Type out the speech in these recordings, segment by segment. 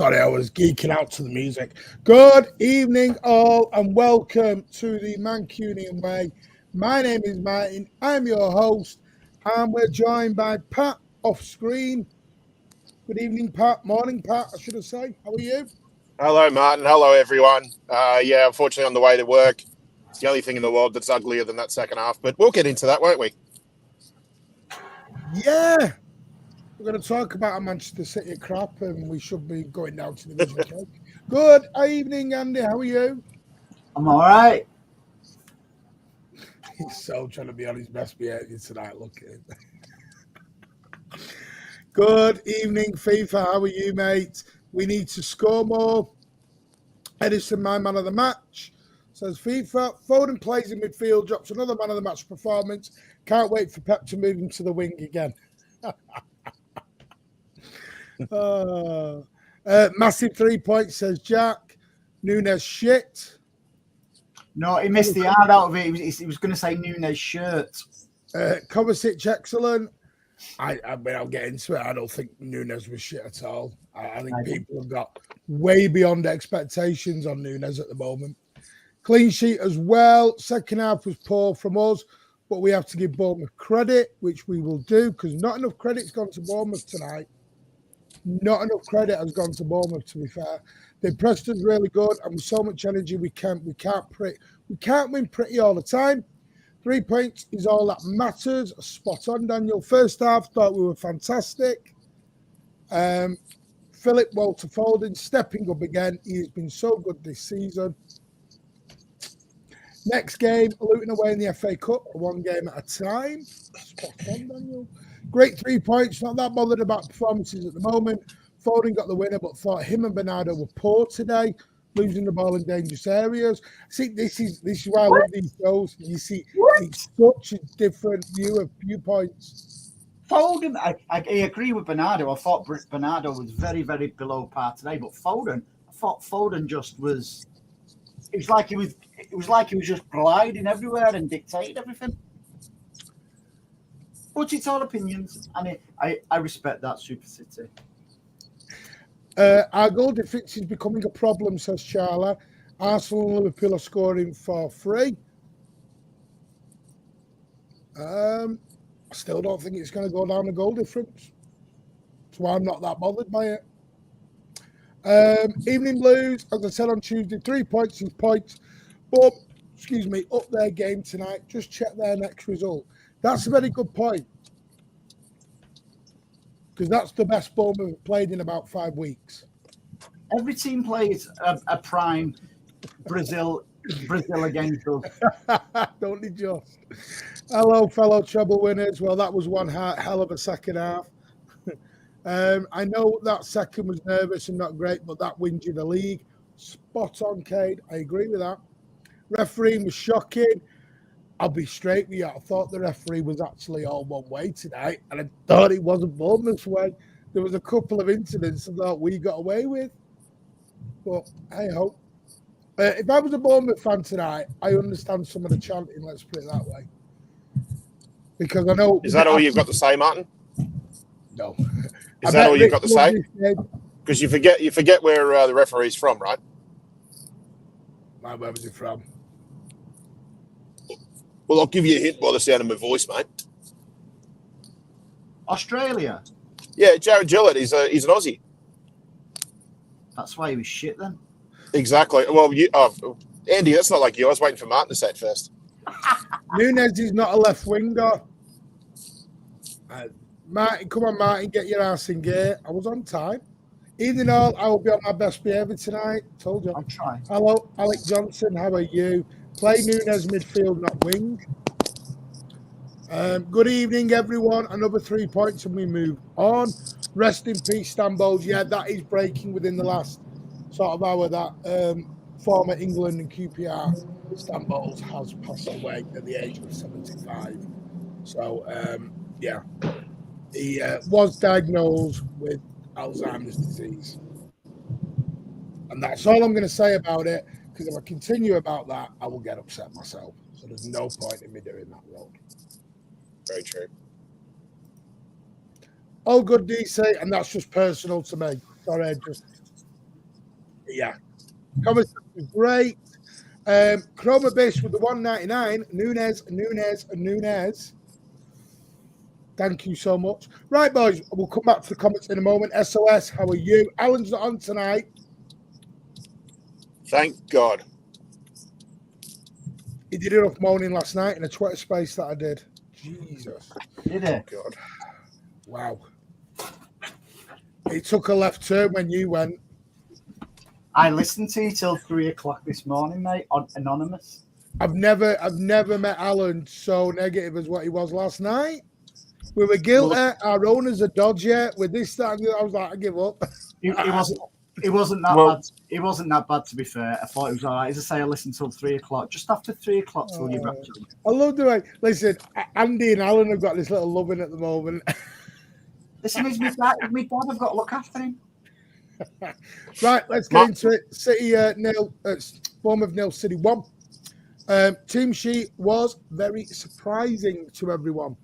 Sorry, I was geeking out to the music. Good evening, all, and welcome to the Mancunian Way. My name is Martin. I'm your host, and we're joined by Pat off screen. Good evening, Pat. Morning, Pat, I should have said. How are you? Hello, Martin. Hello, everyone. Yeah, unfortunately, on the way to work, it's the only thing in the world that's uglier than that second half. But we'll get into that, won't we? Yeah. We're going to talk about a Manchester City crap, and we should be going down to the Vision Cake. Good evening, Andy. How are you? I'm all right. He's so trying to be on his best behaviour tonight. Look at him. Good evening, FIFA. How are you, mate? We need to score more. Edison, my man of the match, says FIFA. Foden plays in midfield, drops another man of the match performance. Can't wait for Pep to move him to the wing again. Massive 3 points, says Jack. Nunes shit. No, he missed the hard out of it. He was going to say Nunes shirt. Kovacic, excellent. I mean, I'll get into it. I don't think Nunes was shit at all. I think people have got way beyond expectations on Nunes at the moment. Clean sheet as well. Second half was poor from us, but we have to give Bournemouth credit, which we will do, because not enough credit's gone to Bournemouth tonight. Not enough credit has gone to Bournemouth, to be fair. They pressed us really good, and with so much energy, we can't win pretty all the time. 3 points is all that matters. Spot on, Daniel. First half, thought we were fantastic. Philip Walter Foden stepping up again. He has been so good this season. Next game, Luton away in the FA Cup, one game at a time. Spot on, Daniel. Great 3 points. Not that bothered about performances at the moment. Foden got the winner, but thought him and Bernardo were poor today, losing the ball in dangerous areas. See, this is why I love these shows. You see, it's such a different viewpoints. Foden, I agree with Bernardo. I thought Bernardo was very, very below par today, but Foden, I thought Foden just was. It was like he was just gliding everywhere and dictated everything. But it's all opinions, and I respect that, Super City. Our goal difference is becoming a problem, says Charla. Arsenal and Liverpool are scoring for free. I still don't think it's going to go down a goal difference. That's why I'm not that bothered by it. Evening Blues, as I said on Tuesday, 3 points is points. But, up their game tonight. Just check their next result. That's a very good point. Because that's the best Bournemouth played in about 5 weeks. Every team plays a prime Brazil against us. Don't they just? Hello, fellow treble winners. Well, that was one hell of a second half. I know that second was nervous and not great, but that wins you the league. Spot on, Cade. I agree with that. Refereeing was shocking. I'll be straight with you. I thought the referee was actually all one way tonight, and I thought it wasn't Bournemouth's way. There was a couple of incidents I thought we got away with, but hey ho. If I was a Bournemouth fan tonight, I understand some of the chanting. Let's put it that way, because I know. Is that all you've got to say, Martin? No. Is that all you've got to say? Because you forget where the referee's from, right? Where was he from? Well, I'll give you a hint by the sound of my voice, mate. Australia. Yeah, Jared Gillett. He's an Aussie. That's why he was shit then. Exactly. Well, Andy, that's not like you. I was waiting for Martin to say it first. Nunes is not a left winger. Martin, come on, Martin, get your ass in gear. I was on time. Either or, I will be on my best behaviour tonight. Told you. I'm trying. Hello, Alec Johnson. How are you? Play Nunes midfield, not wing. Good evening, everyone. Another 3 points and we move on. Rest in peace, Stambols. Yeah, that is breaking within the last sort of hour that former England and QPR Stambols has passed away at the age of 75. So, yeah, he was diagnosed with Alzheimer's disease. And that's all I'm going to say about it, because if I continue about that, I will get upset myself. So there's no point in me doing that road. Very true. All good, DC, and that's just personal to me. Sorry, Yeah. Comments was great. Chroma Bish with the 199. Nunez. Thank you so much. Right, boys, we'll come back to the comments in a moment. SOS, how are you? Alan's not on tonight. Thank God. He did enough moaning last night in a Twitter space that I did. Jesus. Did it? God. Wow. It took a left turn when you went. I listened to you till 3 o'clock this morning, mate, on Anonymous. I've never met Alan so negative as what he was last night. We were guilty. Our owners are dodgy. With this, that, and the other, I was like, I give up. It wasn't that bad. It wasn't that bad, to be fair. I thought it was all right. As I say, I listened till 3 o'clock. Just after 3 o'clock till you wrapped up. I love the way. Listen, Andy and Alan have got this little loving at the moment. Listen, it's my dad. I've got to look after him. Right, let's get into it. City 0, Bournemouth 0, City 1. Team sheet was very surprising to everyone.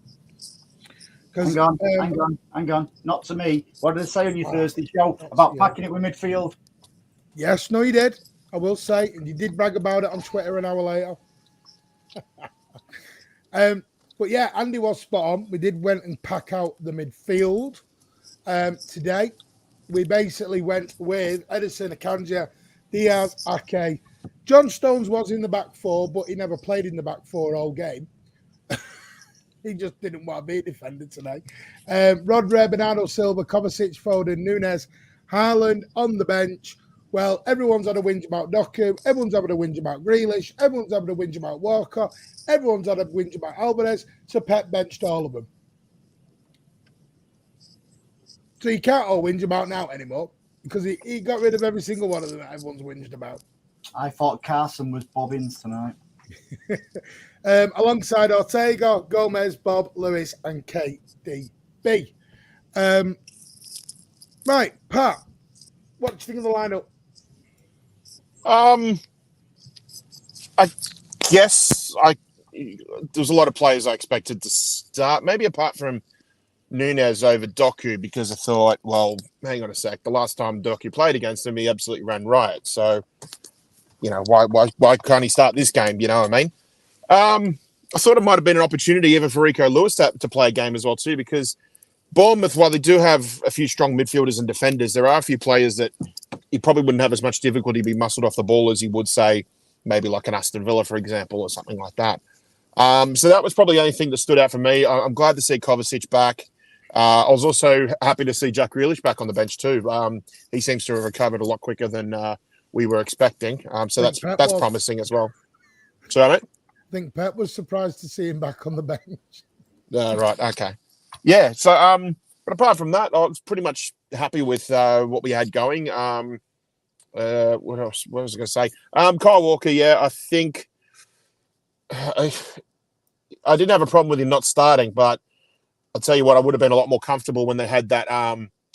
Hang on. Not to me. What did I say on your Thursday show about packing it with midfield? Yes, no, you did. I will say, and you did brag about it on Twitter an hour later. But yeah, Andy was spot on. We did went and pack out the midfield today. We basically went with Edison, Akanji, Diaz, Ake. John Stones was in the back four, but he never played in the back four all game. He just didn't want to be a defender today. Rodri, Bernardo Silva, Kovacic, Foden, Nunez, Haaland on the bench. Well, everyone's had a whinge about Doku. Everyone's having a whinge about Grealish. Everyone's having a whinge about Walker. Everyone's had a whinge about Alvarez. So Pep benched all of them. So you can't all whinge about now anymore because he got rid of every single one of them that everyone's whinged about. I thought Carson was Bobbins tonight. Alongside Ortega, Gomez, Bob, Lewis, and KDB. Right, Pat, what do you think of the lineup? I guess there was a lot of players I expected to start, maybe apart from Nunez over Doku, because I thought, well, hang on a sec. The last time Doku played against him, he absolutely ran riot. So, why can't he start this game? You know what I mean? I thought it might have been an opportunity even for Rico Lewis to play a game as well too, because Bournemouth, while they do have a few strong midfielders and defenders, there are a few players that he probably wouldn't have as much difficulty being muscled off the ball as he would, say, maybe like an Aston Villa, for example, or something like that. So that was probably the only thing that stood out for me. I'm glad to see Kovacic back. I was also happy to see Jack Grealish back on the bench too. He seems to have recovered a lot quicker than we were expecting. So that's promising as well. Sorry, mate? I think Pep was surprised to see him back on the bench. Right. Okay. Yeah. So, but apart from that, I was pretty much happy with what we had going. What else? What was I going to say? Kyle Walker. Yeah, I think I didn't have a problem with him not starting, but I'll tell you what, I would have been a lot more comfortable when they had that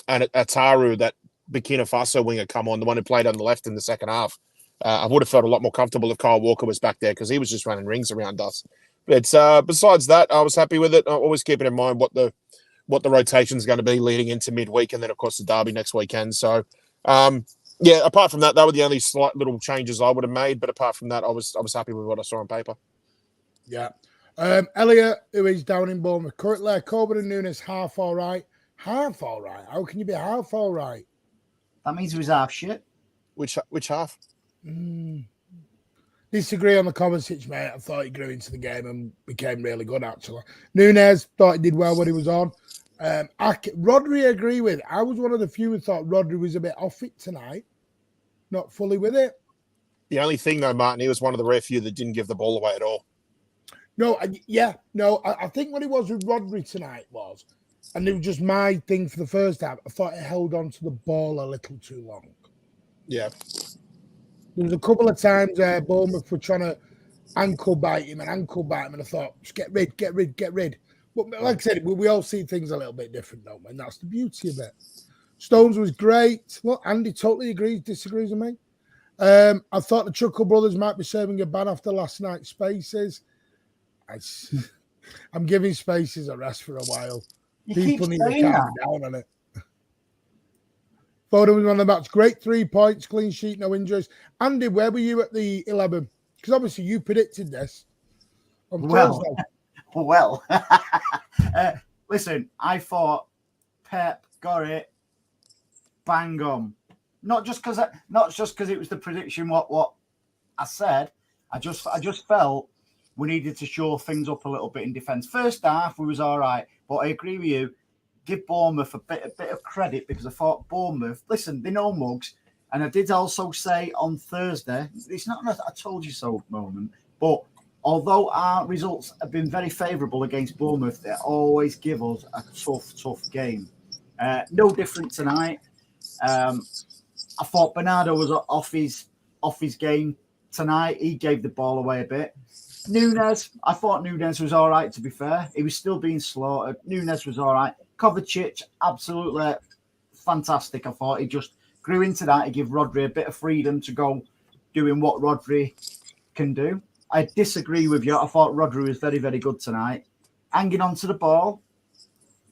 Ataru, that Burkina Faso winger, come on, the one who played on the left in the second half. I would have felt a lot more comfortable if Kyle Walker was back there because he was just running rings around us. But besides that, I was happy with it. Always keeping in mind what the rotation is going to be leading into midweek, and then of course the derby next weekend. So yeah, apart from that, they were the only slight little changes I would have made. But apart from that, I was happy with what I saw on paper. Yeah. Elliot, who is down in Bournemouth currently, Coburn and Nunes half all right. Half all right? How can you be half all right? That means he was half shit. Which half? Disagree on the Kovacic, mate. I thought he grew into the game and became really good, actually. Nunes, thought he did well when he was on. Rodri, agree with. I was one of the few who thought Rodri was a bit off it tonight. Not fully with it. The only thing, though, Martin, he was one of the rare few that didn't give the ball away at all. No, I think what it was with Rodri tonight was, and it was just my thing for the first half, I thought it held on to the ball a little too long. Yeah. There was a couple of times Bournemouth were trying to ankle bite him, and I thought, just get rid. But like I said, we all see things a little bit different, don't we? And that's the beauty of it. Stones was great. Look, Andy totally disagrees with me. I thought the Chuckle brothers might be serving a ban after last night's Spaces. I'm giving Spaces a rest for a while. People need to calm down on it. Foden was on the match. Great 3 points, clean sheet, no injuries. Andy, where were you at the 11? Because obviously you predicted this on Thursday. Well, listen, I thought Pep got it bang on. Not just because it was the prediction. What I said, I just felt we needed to shore things up a little bit in defence. First half, we was all right, but I agree with you. Give Bournemouth a bit of credit because I thought Bournemouth. Listen, they know mugs, and I did also say on Thursday, it's not a "I told you so" moment, but although our results have been very favourable against Bournemouth, they always give us a tough game. No different tonight. I thought Bernardo was off his game tonight. He gave the ball away a bit. I thought Nunes was all right, to be fair. He was still being slaughtered. Nunes was all right. Kovacic, absolutely fantastic. I thought he just grew into that. He gave Rodri a bit of freedom to go doing what Rodri can do. I disagree with you. I thought Rodri was very, very good tonight. Hanging on to the ball.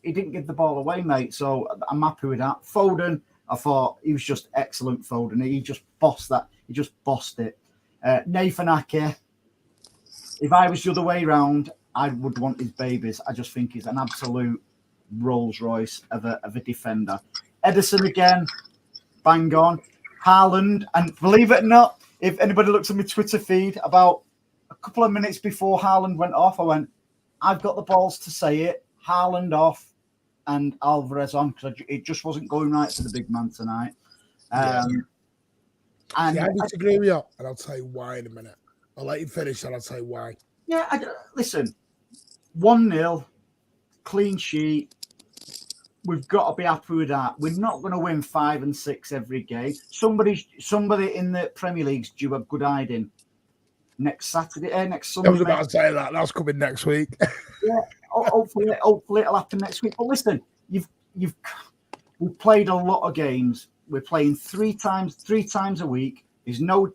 He didn't give the ball away, mate, so I'm happy with that. Foden, I thought he was just excellent, Foden. He just bossed that. He just bossed it. Nathan Ake, if I was the other way round, I would want his babies. I just think he's an absolute Rolls Royce of a defender. Ederson again, bang on. Haaland, and believe it or not, if anybody looks at my Twitter feed, about a couple of minutes before Haaland went off, I went, I've got the balls to say it. Haaland off and Alvarez on, because it just wasn't going right for the big man tonight. And I disagree with you, and I'll tell you why in a minute. I'll let you finish, and I'll tell you why. Yeah, listen, 1-0, clean sheet. We've got to be happy with that. We're not going to win 5 and 6 every game. Somebody in the Premier League's due a good hiding next Saturday, next Sunday. I was about to say that. That's coming next week. Yeah, hopefully it'll happen next week. But listen, we've played a lot of games. We're playing three times a week. There's no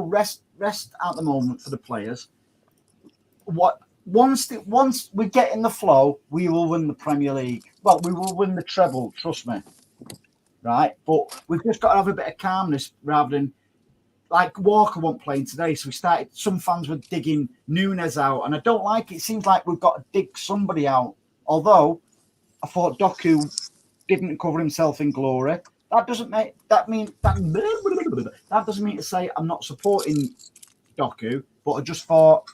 rest at the moment for the players. Once we get in the flow, we will win the Premier League. Well, we will win the treble, trust me. Right? But we've just got to have a bit of calmness rather than, like, Walker wasn't playing today. So some fans were digging Nunes out, and I don't like it. It seems like we've got to dig somebody out. Although I thought Doku didn't cover himself in glory. That doesn't mean to say I'm not supporting Doku, but I just thought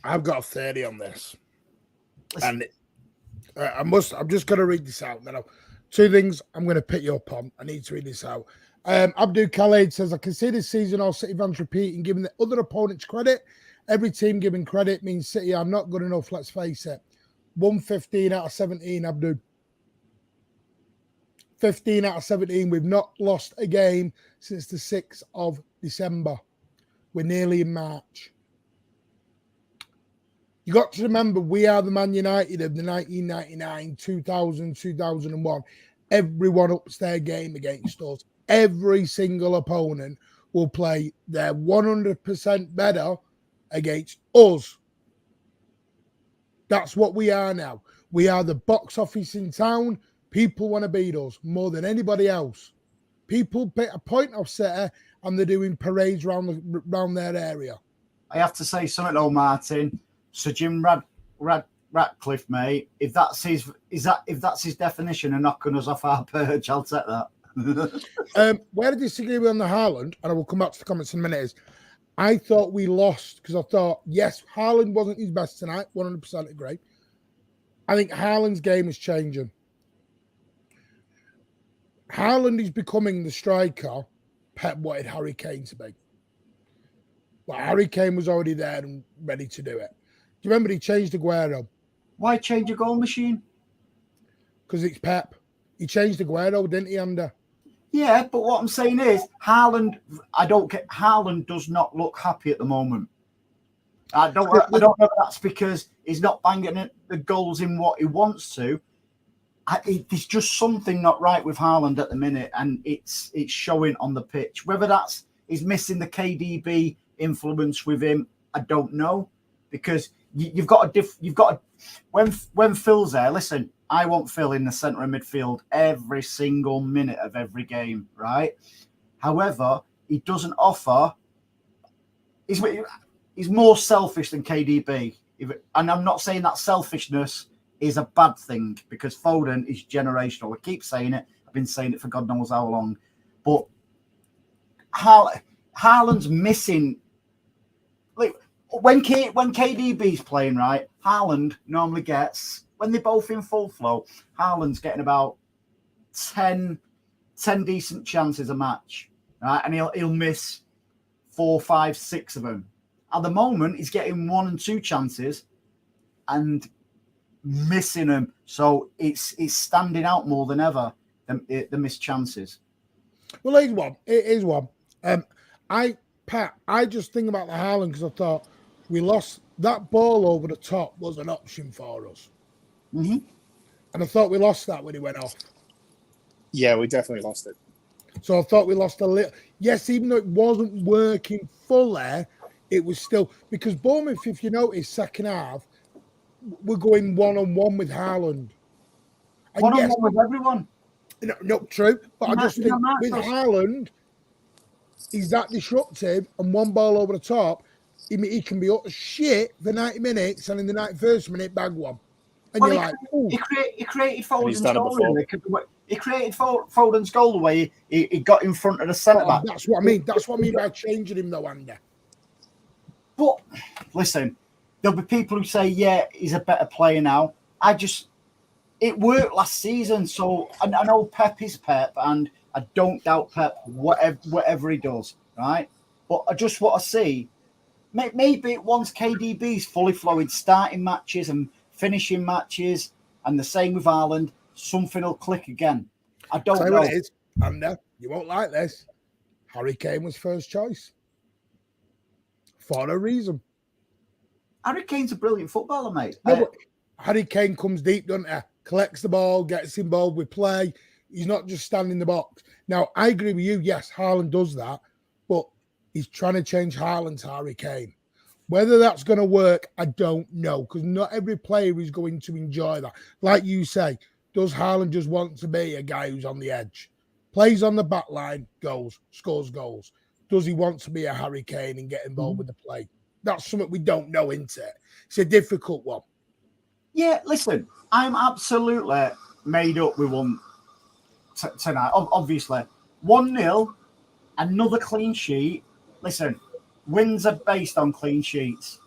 I've got a 30 on this. And I'm just going to read this out. Now, 2 things I'm going to pick you up on. I need to read this out. Abdul Khaled says, I can see this season all City fans repeating, giving the other opponents credit. Every team giving credit means City are not good enough, let's face it. 115 out of 17, Abdul. 15 out of 17. We've not lost a game since the 6th of December. We're nearly in March. You got to remember, we are the Man United of the 1999, 2000, 2001. Everyone ups their game against us. Every single opponent will play their 100% better against us. That's what we are now. We are the box office in town. People want to beat us more than anybody else. People pick a point off City and they're doing parades around their area. I have to say something though, Martin. Sir Jim Ratcliffe, mate. If that's his definition of knocking us off our perch, I'll take that. Where I disagree with on the Haaland, and I will come back to the comments in a minute, is I thought we lost because I thought, yes, Haaland wasn't his best tonight. 100% agree. I think Haaland's game is changing. Haaland is becoming the striker Pep wanted Harry Kane to be. But Harry Kane was already there and ready to do it. Do you remember he changed Aguero? Why change a goal machine? Because it's Pep. He changed Aguero, didn't he, Under? Yeah, but what I'm saying is, Haaland does not look happy at the moment. I don't know if that's because he's not banging the goals in what he wants to. There's just something not right with Haaland at the minute, and it's showing on the pitch. Whether he's missing the KDB influence with him, I don't know, because you've got when Phil's there. Listen, I want Phil in the centre of midfield every single minute of every game, right? However, he doesn't offer. He's more selfish than KDB, and I'm not saying that selfishness is a bad thing, because Foden is generational. I keep saying it. I've been saying it for God knows how long, but Haaland's missing. Like when KDB's playing, right, Haaland normally gets, when they're both in full flow, Haaland's getting about 10 decent chances a match, right, and he'll miss 4, 5, 6 of them. At the moment, he's getting 1 and 2 chances and missing them, so it's standing out more than ever, the missed chances. Well, it is one. I just think about the Haaland because I thought we lost that ball over the top was an option for us. Mm-hmm. And I thought we lost that when he went off. Yeah, we definitely lost it. So I thought we lost a little. Yes, even though it wasn't working fully, it was still, because Bournemouth, if you notice, second half, we're going one-on-one with Haaland. One-on-one with everyone. No, true. But I just think with Haaland, he's that disruptive, and one ball over the top, he can be up shit for 90 minutes, and in the 91st minute, bag one. And well, you're like, ooh. He created Foden's goal. He created Foden's goal the way he got in front of the centre back. That's what I mean. That's what I mean by changing him, though, Andy. But listen, there'll be people who say, yeah, he's a better player now. It worked last season, so I know Pep is Pep, and I don't doubt Pep, whatever he does, right? But I just want to see, maybe once KDB's fully flowing, starting matches and finishing matches, and the same with Haaland, something will click again. I don't know. What it is, Andy, you won't like this. Harry Kane was first choice. For a reason. Harry Kane's a brilliant footballer, mate. No, Harry Kane comes deep, doesn't he? Collects the ball, gets involved with play. He's not just standing in the box. Now, I agree with you. Yes, Haaland does that, but he's trying to change Haaland to Harry Kane. Whether that's going to work, I don't know, because not every player is going to enjoy that. Like you say, does Haaland just want to be a guy who's on the edge? Plays on the back line, goals, scores goals. Does he want to be a Harry Kane and get involved with the play? That's something we don't know, isn't it? It's a difficult one. Yeah, listen, I'm absolutely made up with one tonight. Obviously, 1-0, another clean sheet. Listen, wins are based on clean sheets,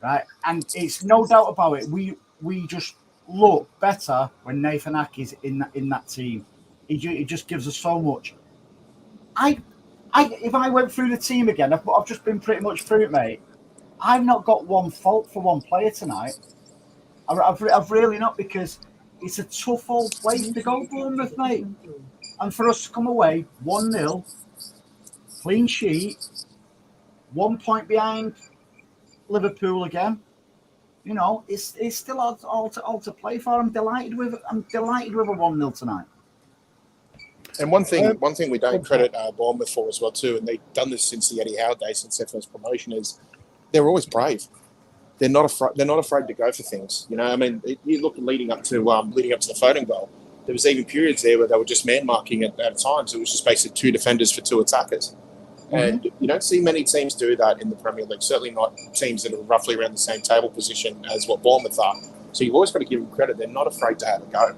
right? And it's no doubt about it. We just look better when Nathan Ake's in that team. He just gives us so much. If I went through the team again, I've just been pretty much through it, mate. I've not got one fault for one player tonight. I've really not, because it's a tough old place to go, Bournemouth, mate. And for us to come away 1-0, clean sheet, 1 point behind Liverpool again, you know, it's still all to play for. I'm delighted with a 1-0 tonight. And one thing we don't credit Bournemouth for as well too, and they've done this since the Eddie Howe days, since their first promotion, is they're always brave. They're not afraid to go for things. You know, I mean, you look leading up to the Foden goal. There was even periods there where they were just man marking at times. It was just basically 2 defenders for 2 attackers, and you don't see many teams do that in the Premier League. Certainly not teams that are roughly around the same table position as what Bournemouth are. So you've always got to give them credit. They're not afraid to have a go.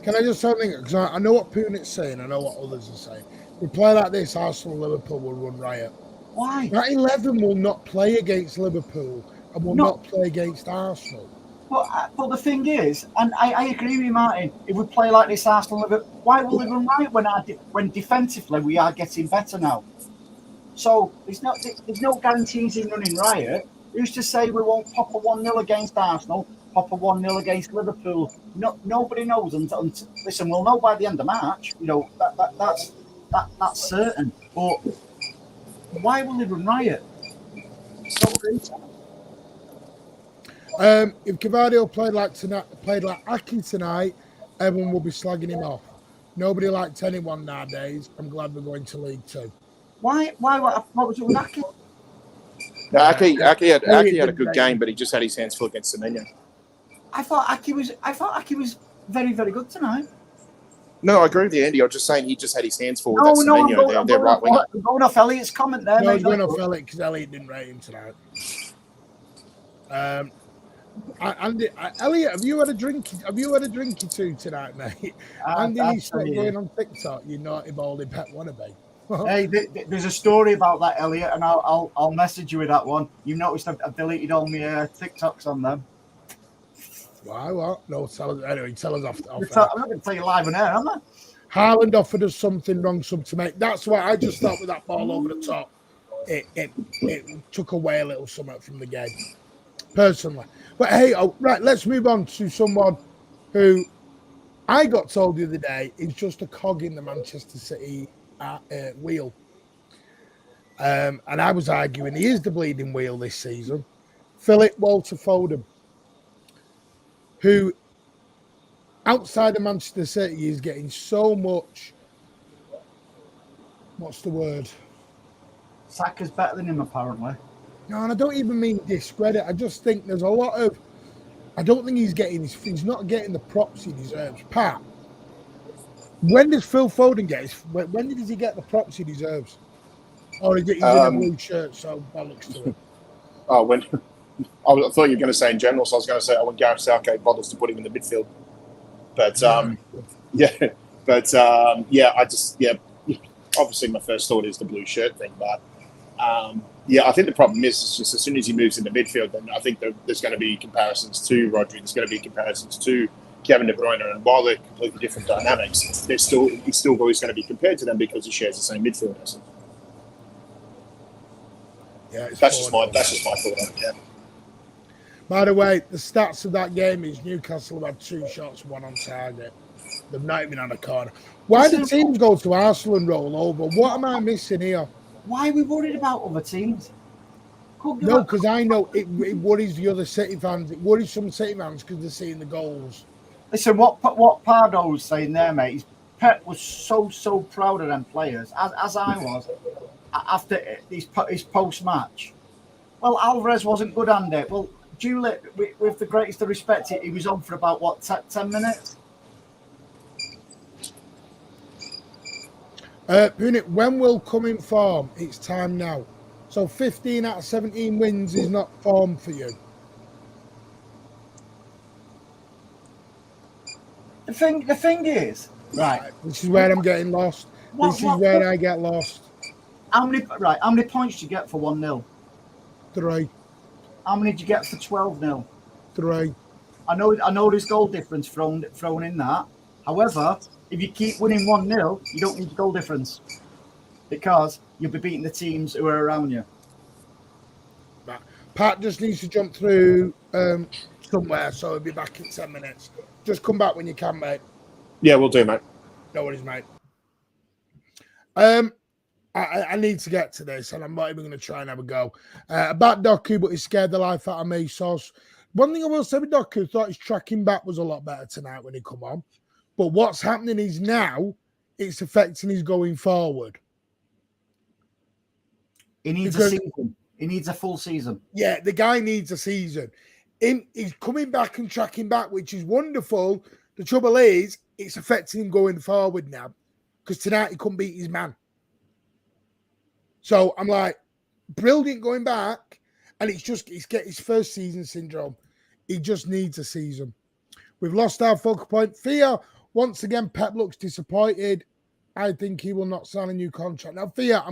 Can I just say something? Because I know what Punit's saying. I know what others are saying. We play like this, Arsenal, Liverpool will run riot. Why? That 11 will not play against Liverpool and will not play against Arsenal. But the thing is, and I agree with you, Martin, if we play like this, Arsenal, Liverpool, why will they run riot when defensively we are getting better now? So there's no guarantees in running riot. Who's to say we won't pop a 1-0 against Arsenal, pop a 1-0 against Liverpool? Nobody knows. Listen, we'll know by the end of March. You know, that's certain. But why will they run riot? So if Guardiola played like Aki tonight, everyone will be slagging him off. Nobody liked anyone nowadays. I'm glad we're going to League Two. Why? What was it with Aki? No, Aki had a didn't good rate game, him. but he just had his hands full against Semenyo. I thought Aki was very, very good tonight. No, I agree with you, Andy. I was just saying he just had his hands full with No, that no, Semenyo, their right winger. I'm going off Elliot's comment there, No, mate. he's going off Elliot because Elliot didn't rate him tonight. Andy, Elliot, have you had a drinky too tonight, mate? Andy needs to stop going on TikTok. You naughty baldy pet wannabe. Hey, there's a story about that, Elliot, and I'll message you with that one. You noticed I've deleted all my TikToks on them. Why? What? No, tell us anyway. Tell us off. I'm not going to tell you live on air, am I? Haaland offered us something wrong, sub to make. That's why I just thought with that ball over the top, it took away a little something from the game, personally. But hey, right, let's move on to someone who I got told the other day is just a cog in the Manchester City wheel. And I was arguing he is the bleeding wheel this season. Philip Walter Foden, who outside of Manchester City is getting so much. What's the word? Saka's better than him, apparently. No, and I don't even mean discredit. I just think there's a lot of. I don't think he's not getting the props he deserves. Pat, when does Phil Foden get when does he get the props he deserves? Or is it he's in a blue shirt, so bollocks to it? Oh, when I thought you were going to say in general, so I was going to say when Gareth Southgate bothers to put him in the midfield. But obviously my first thought is the blue shirt thing, but I think the problem is just as soon as he moves into midfield, then I think there's going to be comparisons to Rodri, there's going to be comparisons to Kevin De Bruyne, and while they're completely different dynamics, he's still always going to be compared to them because he shares the same midfield as them. Yeah, that's just my thought on it. Yeah. By the way, the stats of that game is Newcastle have had 2 shots, 1 on target. They've not even had a corner. Why do teams go to Arsenal and roll over? What am I missing here? Why are we worried about other teams? No, because I know it worries the other City fans. It worries some City fans because they're seeing the goals. Listen, what Pardo was saying there, mate, is Pep was so proud of them players, as I was, after his post-match. Well, Alvarez wasn't good, Andy. Well, Julie, with the greatest of respect, he was on for about, 10 minutes? Punit, when will come in form? It's time now. So 15 out of 17 wins is not form for you. The thing is, right. This is where I'm getting lost. This is where I get lost. How many points do you get for 1-0? 3. How many do you get for 12-0? 3. I know there's goal difference thrown in that. However, if you keep winning 1-0, you don't need goal difference because you'll be beating the teams who are around you. Pat just needs to jump through somewhere, so he'll be back in 10 minutes. Just come back when you can, mate. Yeah, we'll do, mate. No worries, mate. I need to get to this, and I'm not even going to try and have a go. About Doku, but he scared the life out of me. So one thing I will say with Doku, I thought his tracking back was a lot better tonight when he come on. But what's happening is now it's affecting his going forward. He needs a season. He needs a full season. Yeah, the guy needs a season. He's coming back and tracking back, which is wonderful. The trouble is, it's affecting him going forward now because tonight he couldn't beat his man. So I'm like, brilliant going back, and he's get his first season syndrome. He just needs a season. We've lost our focal point. Thea, once again, Pep looks disappointed. I think he will not sign a new contract. Now, Thea,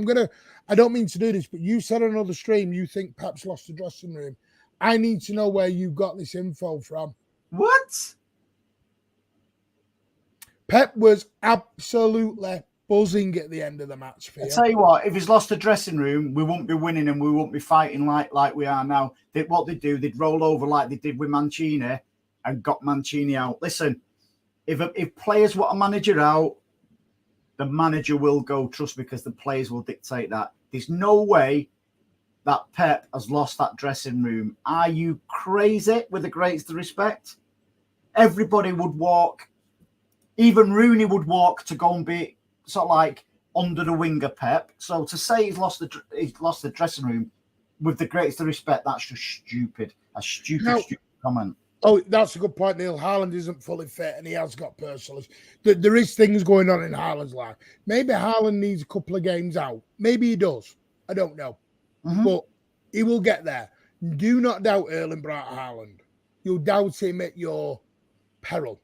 I don't mean to do this, but you said on another stream you think Pep's lost the dressing room. I need to know where you got this info from. What? Pep was absolutely buzzing at the end of the match. Thea. I tell you what, if he's lost the dressing room, we won't be winning and we won't be fighting like we are now. What they'd do, they'd roll over like they did with Mancini and got Mancini out. Listen, if players want a manager out, the manager will go, trust me, because the players will dictate that. There's no way that Pep has lost that dressing room. Are you crazy? With the greatest respect, everybody would walk. Even Rooney would walk to go and be sort of like under the wing of Pep. So to say he's lost the dressing room with the greatest of respect, that's just stupid. A stupid comment. Oh, that's a good point, Neil. Haaland isn't fully fit and he has got personal issues. There is things going on in Haaland's life. Maybe Haaland needs a couple of games out. Maybe he does. I don't know. But he will get there. Do not doubt Erling Braut Haaland. You'll doubt him at your peril.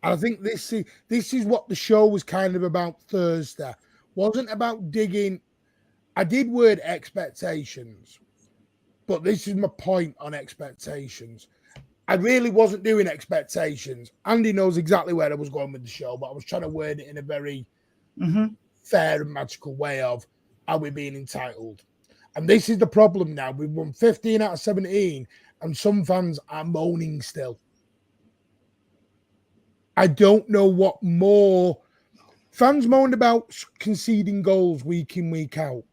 And I think this is what the show was kind of about Thursday. Wasn't about digging. I did word expectations. But this is my point on expectations. I really wasn't doing expectations. Andy knows exactly where I was going with the show, but I was trying to word it in a very fair and magical way of, are we being entitled? And this is the problem now. We've won 15 out of 17, and some fans are moaning still. I don't know what more. Fans moaned about conceding goals week in, week out.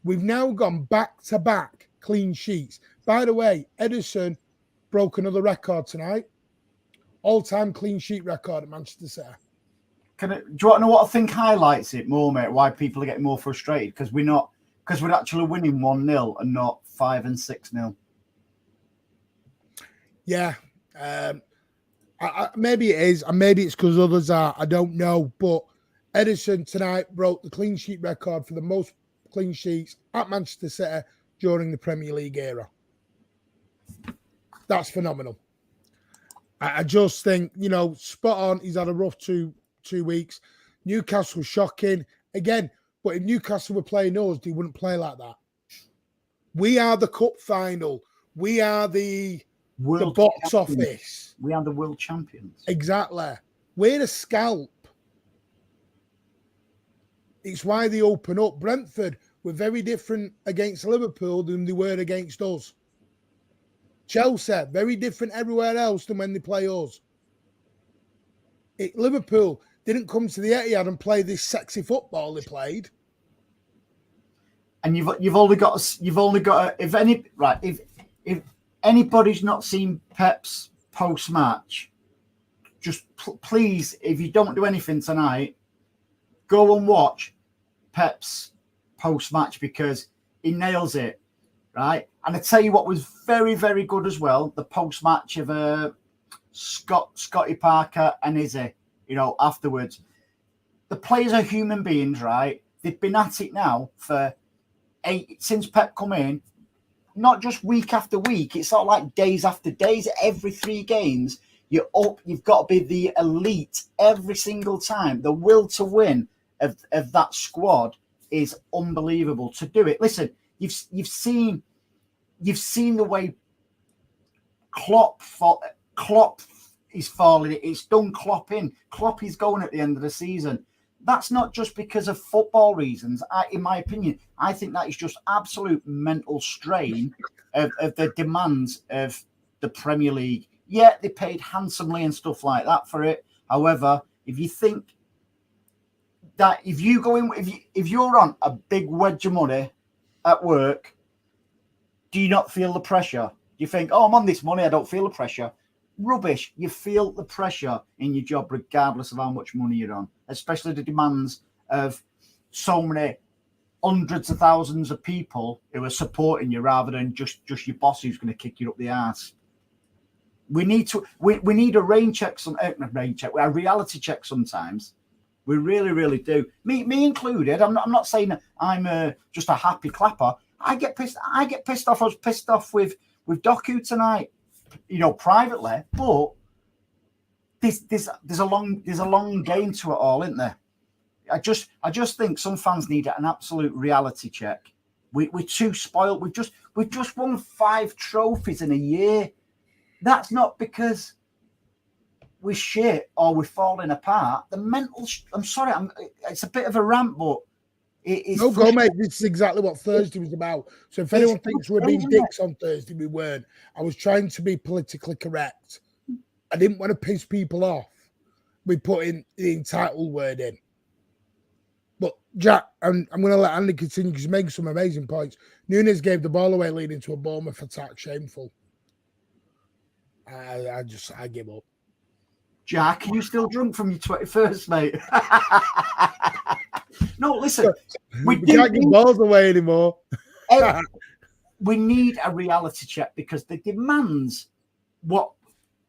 We've now gone back-to-back clean sheets. By the way, Ederson broke another record tonight. All-time clean sheet record at Manchester City. Do you want to know what I think highlights it more, mate? Why people are getting more frustrated? Because we're actually winning 1-0 and not 5 and 6-0. Yeah. Maybe it is, and maybe it's because others are. I don't know. But Ederson tonight broke the clean sheet record for the most clean sheets at Manchester City during the Premier League era. That's phenomenal. I just think, spot on. He's had a rough two weeks. Newcastle shocking. Again, but if Newcastle were playing us, they wouldn't play like that. We are the cup final. We are the box office. We are the world champions. Exactly. We're a scalp. It's why they open up. Brentford were very different against Liverpool than they were against us. Chelsea, very different everywhere else than when they play us. Liverpool didn't come to the Etihad and play this sexy football they played. And you've only got if anybody's not seen Pep's post-match, just please, if you don't do anything tonight, go and watch Pep's post-match because he nails it, right? And I tell you what was very, very good as well, the post-match of Scotty Parker and Izzy, afterwards. The players are human beings, right? They've been at it now since Pep come in, not just week after week. It's not like days after days. Every 3 games, you're up. You've got to be the elite every single time. The will to win of that squad is unbelievable. To do it, listen, you've seen the way Klopp is falling. It's done Klopp in. Klopp is going at the end of the season. That's not just because of football reasons. In my opinion, I think that is just absolute mental strain of the demands of the Premier League. Yeah, they paid handsomely and stuff like that for it. However, if you think that if you're on a big wedge of money at work, do you not feel the pressure? You think, I'm on this money, I don't feel the pressure. Rubbish. You feel the pressure in your job regardless of how much money you're on, especially the demands of so many hundreds of thousands of people who are supporting you rather than just your boss who's going to kick you up the arse. We need a a reality check sometimes. We really, really do. Me included. I'm not saying I'm just a happy clapper. I get pissed off. I was pissed off with Doku tonight, privately. But there's a long game to it all, isn't there? I just think some fans need an absolute reality check. We're too spoiled. We've just won 5 trophies in a year. That's not because we're shit or we're falling apart. The mental. I'm sorry. It's a bit of a rant, but it's no go, mate. This is exactly what Thursday was about. So if anyone thinks we're being dicks on Thursday, we weren't. I was trying to be politically correct. I didn't want to piss people off. We put in the entitled word in. But Jack, I'm going to let Andy continue because he's making some amazing points. Núñez gave the ball away leading to a Bournemouth attack. Shameful. I give up. Jack, are you still drunk from your 21st, mate? No, listen. We can't give balls away anymore. We need a reality check because the demands,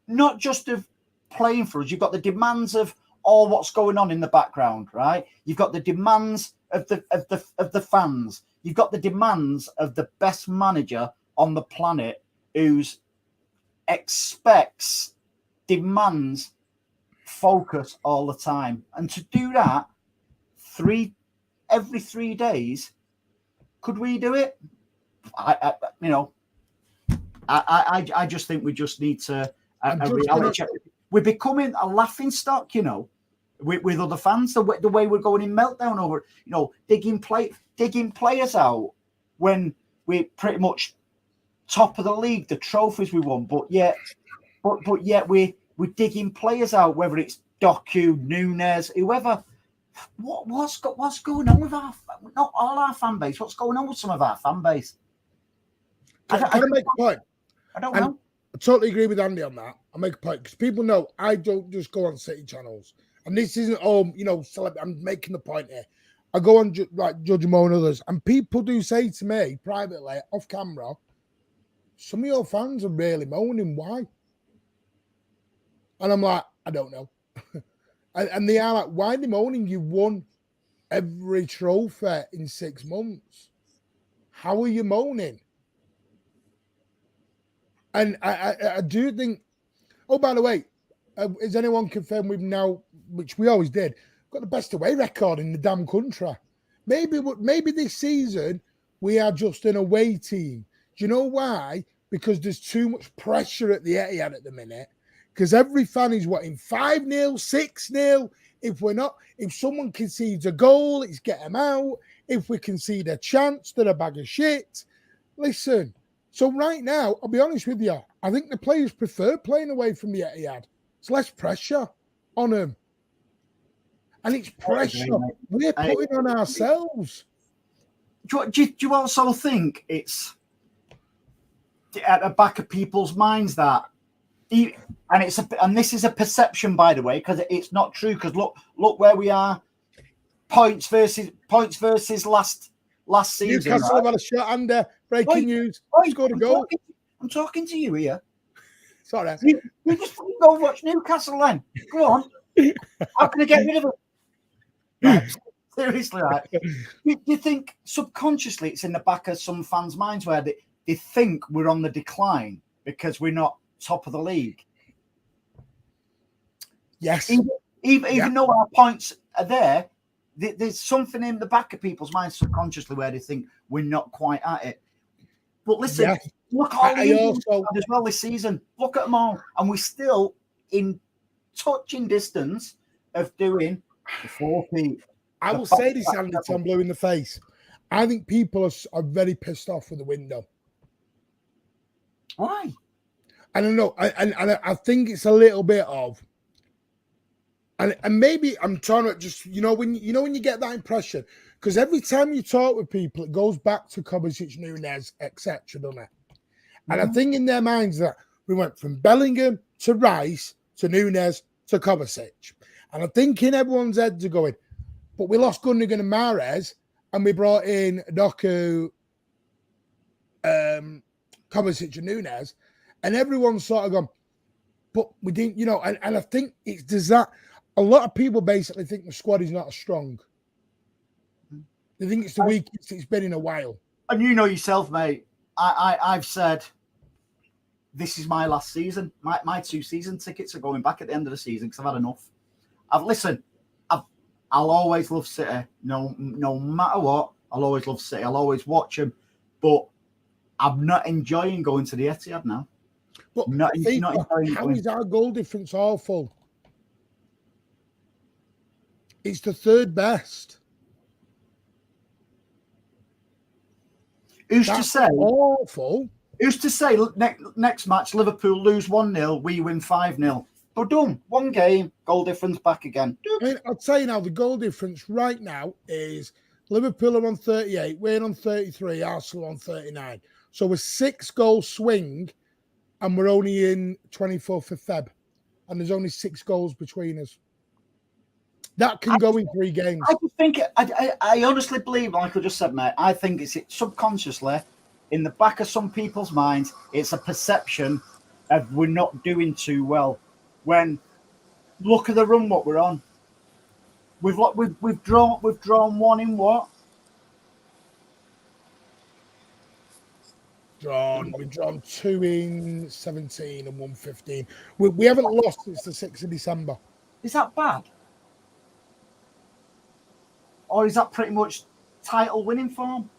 not just of playing for us, you've got the demands of all what's going on in the background, right? You've got the demands of the fans. You've got the demands of the best manager on the planet who's demands focus all the time. And to do that every 3 days, could we do it? I just think we just need to a reality check. We're becoming a laughing stock, with other fans. The way we're going in meltdown over, digging players out when we're pretty much top of the league, the trophies we won, but yet we're digging players out, whether it's Doku, Nunes, whoever. What's going on with not all our fan base? What's going on with some of our fan base? Can I make a point? I don't know. I totally agree with Andy on that. I'll make a point because people know I don't just go on City channels. And this isn't I'm making the point here. I go on Judge Mo and others, and people do say to me privately, off camera, some of your fans are really moaning. Why? And I'm like, I don't know. and they are like, why are they moaning? You won every trophy in 6 months. How are you moaning? And I do think, oh, by the way, is anyone confirmed we've now, which we always did, got the best away record in the damn country? Maybe this season we are just an away team. Do you know why? Because there's too much pressure at the Etihad at the minute. Because every fan is wanting 5-0, 6-0. If someone concedes a goal, it's get them out. If we concede a chance, they're a bag of shit. Listen. So right now, I'll be honest with you, I think the players prefer playing away from the Etihad. It's less pressure on them. And it's pressure we're putting on ourselves. Do you also think it's at the back of people's minds that, and this is a perception, by the way, because it's not true, because look where we are, points versus last season. Newcastle have had a shot under. Breaking news. Scored a goal. I'm talking to you here. Sorry. You just go watch Newcastle then. Go on. How can I get rid of it? Right. Seriously, right? Do you think subconsciously it's in the back of some fans' minds where they think we're on the decline because we're not top of the league? Yes. Even though our points are there, there's something in the back of people's minds subconsciously where they think we're not quite at it. But listen, look at all the injuries as well this season. Look at them all. And we're still in touching distance of doing the 40. I will say this, Andy, till I'm blue in the face. I think people are very pissed off with the window. Why? I don't know. And I think it's a little bit of, and maybe I'm trying to just, when you get that impression, because every time you talk with people, it goes back to Kovacic, Nunes, etc., doesn't it? And I think in their minds that we went from Bellingham to Rice to Nunes to Kovacic. And I think in everyone's heads are going, but we lost Gundogan and Mahrez, and we brought in Doku, Kovacic and Nunes, and everyone's sort of gone, but we didn't, and I think does that. A lot of people basically think the squad is not as strong. They think it's the weakest it's been in a while. And you know yourself, mate, I've said this is my last season. My 2 season tickets are going back at the end of the season because I've had enough. I'll always love City. No matter what, I'll always love City. I'll always watch them. But I'm not enjoying going to the Etihad now. But how is our goal difference awful? It's the third best. Who's to say? Awful. Who's to say next match Liverpool lose 1-0, we win 5-0? But done. One game, goal difference back again. I mean, I'll tell you now, the goal difference right now is Liverpool are on 38, we're on 33, Arsenal on 39. So we're 6-goal swing, and we're only in 24th of Feb. And there's only 6 goals between us. That can go in 3 games. I just think, I honestly believe, like I just said, mate, I think it's subconsciously in the back of some people's minds, it's a perception of we're not doing too well. When look at the run what we're on. We've drawn one in what? We've drawn 2 in 17 and 1 15. We haven't lost since the 6th of December. Is that bad? Or is that pretty much title winning form?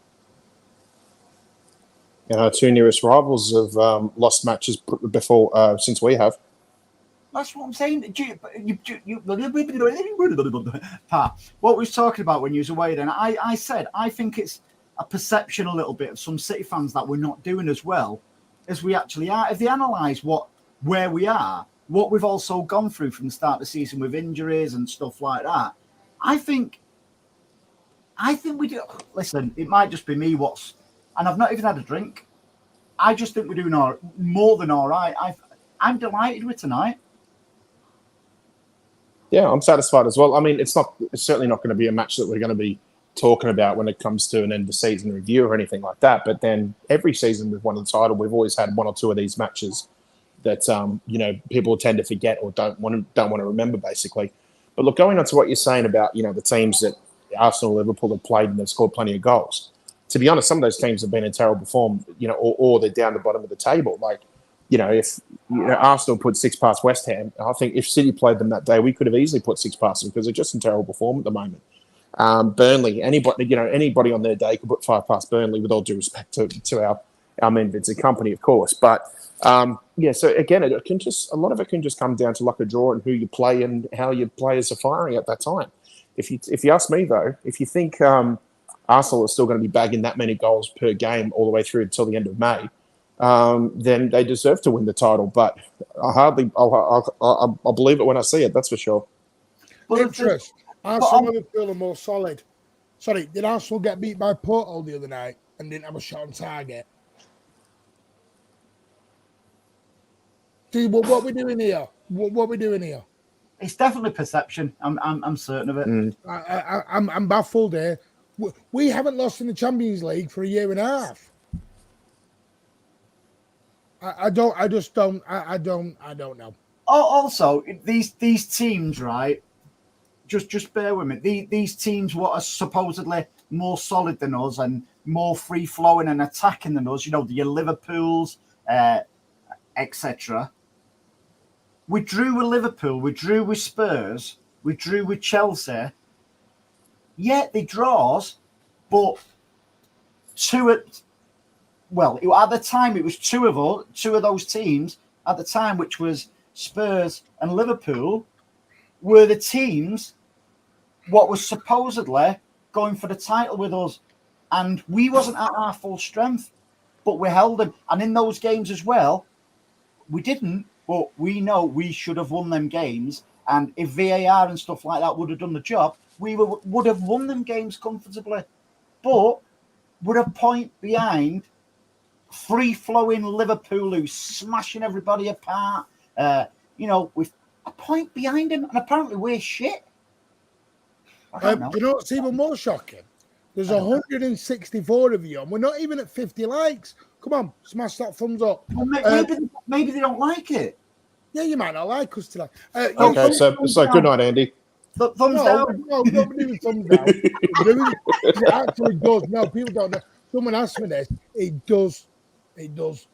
Our 2 nearest rivals have lost matches before since we have. That's what I'm saying. Pa, what we was talking about when you was away then, I said, I think it's a perception a little bit of some City fans that we're not doing as well as we actually are. If they analyse where we are, what we've also gone through from the start of the season with injuries and stuff like that, I think we do. Listen, it might just be me. And I've not even had a drink. I just think we're doing more than all right. I'm delighted with tonight. Yeah, I'm satisfied as well. I mean, it's certainly not going to be a match that we're going to be talking about when it comes to an end of season review or anything like that. But then every season we've won the title, we've always had 1 or 2 of these matches that people tend to forget or don't want to remember, basically. But look, going on to what you're saying about the teams that Arsenal, Liverpool have played and they've scored plenty of goals. To be honest, some of those teams have been in terrible form, or they're down the bottom of the table. Like, if Arsenal put 6 past West Ham, I think if City played them that day, we could have easily put 6 past them because they're just in terrible form at the moment. Burnley, anybody on their day could put 5 past Burnley, with all due respect to our men Vincent company, of course. But so again, a lot of it can just come down to luck of draw and who you play and how your players are firing at that time. If you ask me though, if you think Arsenal are still going to be bagging that many goals per game all the way through until the end of May, then they deserve to win the title. But I'll believe it when I see it. That's for sure. Interest. Arsenal are feeling more solid. Sorry, did Arsenal get beat by Porto the other night and didn't have a shot on target? See what we're doing here? What we're doing here? It's definitely perception. I'm certain of it. I'm baffled here. We haven't lost in the Champions League for a year and a half. I don't know. Also, these teams, right? Just bear with me. These teams, what are supposedly more solid than us and more free flowing and attacking than us, your Liverpools, etc. We drew with Liverpool, we drew with Spurs, we drew with Chelsea. Yeah, they draws, but at the time it was two of those teams at the time, which was Spurs and Liverpool, were the teams what was supposedly going for the title with us, and we wasn't at our full strength, but we held them. And in those games as well, we didn't, but we know we should have won them games. And if VAR and stuff like that would have done the job, we would have won them games comfortably. But we're a point behind free-flowing Liverpool who's smashing everybody apart. With a point behind him, and apparently we're shit. Do you know what's even more shocking? There's 164 of you, and we're not even at 50 likes. Come on, smash that thumbs up. Well, maybe they don't like it. Yeah, you might not like us today. Okay, so good night, Andy. Thumbs down. No, don't be doing thumbs down. It actually does. No, people don't know. Someone asked me this. It does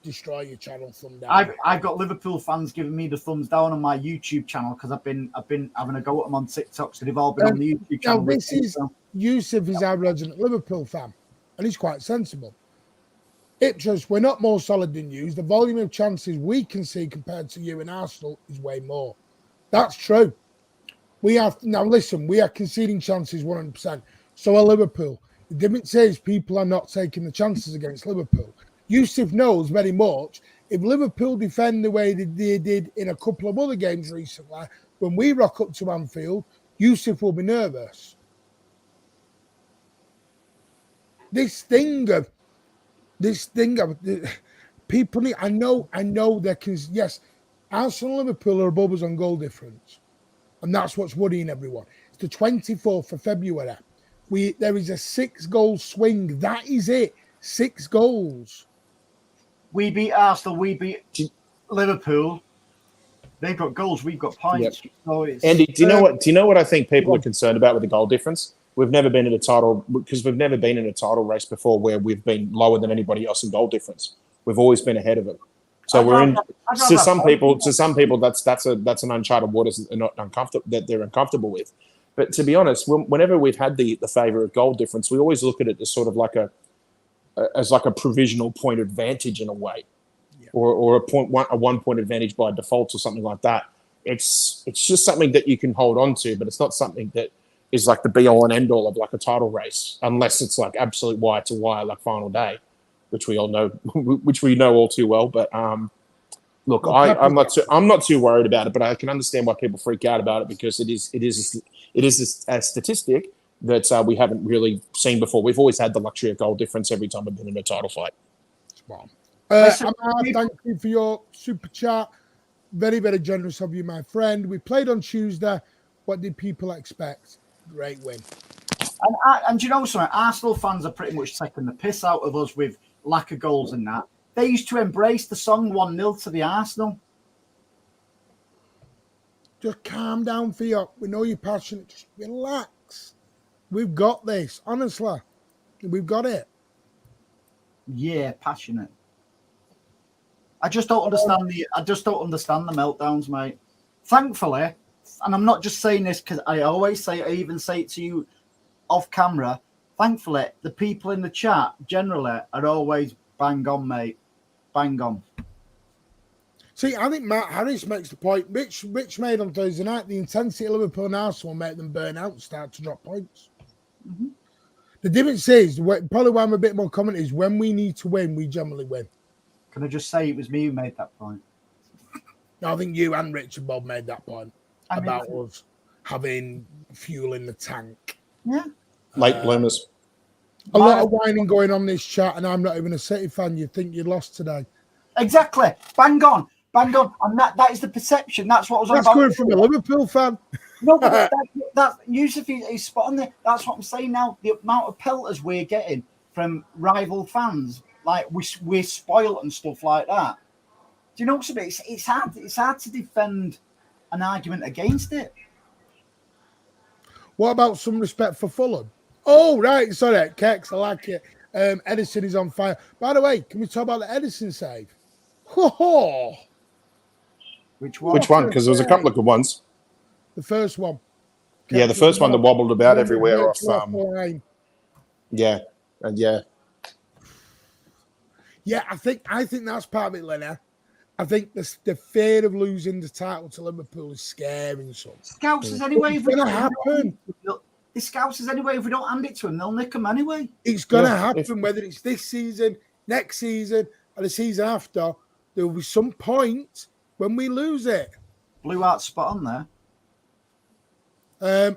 destroy your channel. Thumb down. I've got Liverpool fans giving me the thumbs down on my YouTube channel because I've been having a go at them on TikTok, so they've all been on the YouTube channel. Now, Yusuf is our resident Liverpool fan, and he's quite sensible. Ipswich, we're not more solid than you. The volume of chances we can see compared to you and Arsenal is way more. That's true. We are conceding chances 100%. So are Liverpool. The difference is people are not taking the chances against Liverpool. Yusuf knows very much if Liverpool defend the way they did in a couple of other games recently, when we rock up to Anfield, Yusuf will be nervous. This thing of people I know they can. Yes, Arsenal and Liverpool are above us on goal difference. And that's what's worrying everyone. It's the 24th of February. There is a 6-goal swing. That is it. 6 goals. We beat Arsenal. We beat Liverpool. They've got goals. We've got points. Yep. So it's, Andy, do you know what? Do you know what I think people are concerned about with the goal difference? We've never been in a title race before where we've been lower than anybody else in goal difference. We've always been ahead of it. So we're in. To some people, that's an uncharted waters that they're not uncomfortable, that they're uncomfortable with. But to be honest, whenever we've had the favour of goal difference, we always look at it as sort of like a provisional point advantage in a way, or a 1 point advantage by default or something like that. It's just something that you can hold on to, but it's not something that is like the be all and end all of like a title race, unless it's like absolute wire to wire, like final day, which we all know, which we know all too well. But look, I'm not too worried about it, but I can understand why people freak out about it, because it is a statistic that we haven't really seen before. We've always had the luxury of goal difference every time we've been in a title fight. Thank you for your super chat. Very, very generous of you, my friend. We played on Tuesday. What did people expect? Great win. And you know something? Arsenal fans are pretty much taking the piss out of us with lack of goals and that. They used to embrace the song 1-0 to the Arsenal. Just calm down, Theo. We know you're passionate. Just relax. We've got this. Honestly, we've got it. Yeah, passionate. I just don't understand the meltdowns, mate. Thankfully, and I'm not just saying this because I even say it to you off camera. Thankfully, the people in the chat generally are always bang on, mate. Bang on. See, I think Matt Harris makes the point. Rich made on Thursday night, the intensity of Liverpool and Arsenal make them burn out and start to drop points. Mm-hmm. The difference is, probably why I'm a bit more common, is when we need to win, we generally win. Can I just say it was me who made that point? No, I think you and Richard Bob made that point about us having fuel in the tank. Yeah. Late bloomers. A lot of whining going on this chat, and I'm not even a City fan. You'd think you lost today. Exactly. Bang on. Bang on. And that is the perception. That's what I was on about. That's coming from a Liverpool fan. No, but that Yusuf is spot on there. That's what I'm saying now. The amount of pelters we're getting from rival fans, like we're spoiled and stuff like that. Do you know something? It's hard to defend an argument against it. What about some respect for Fulham? Oh, right. Sorry, Kex, I like it. Edison is on fire. By the way, can we talk about the Edison save? Oh. Which one? Which one? Because there was a couple of good ones. The first one. Yeah, the first one that wobbled about everywhere off. Yeah, and yeah. Yeah, I think that's part of it, Lenny. I think the fear of losing the title to Liverpool is scaring some. Scouts is anyway. It's going to happen. The Scouts is anyway. If we don't hand it to them, they'll nick them anyway. It's going to happen, whether it's this season, next season, or the season after. There will be some point when we lose it. Blue Heart spot on there.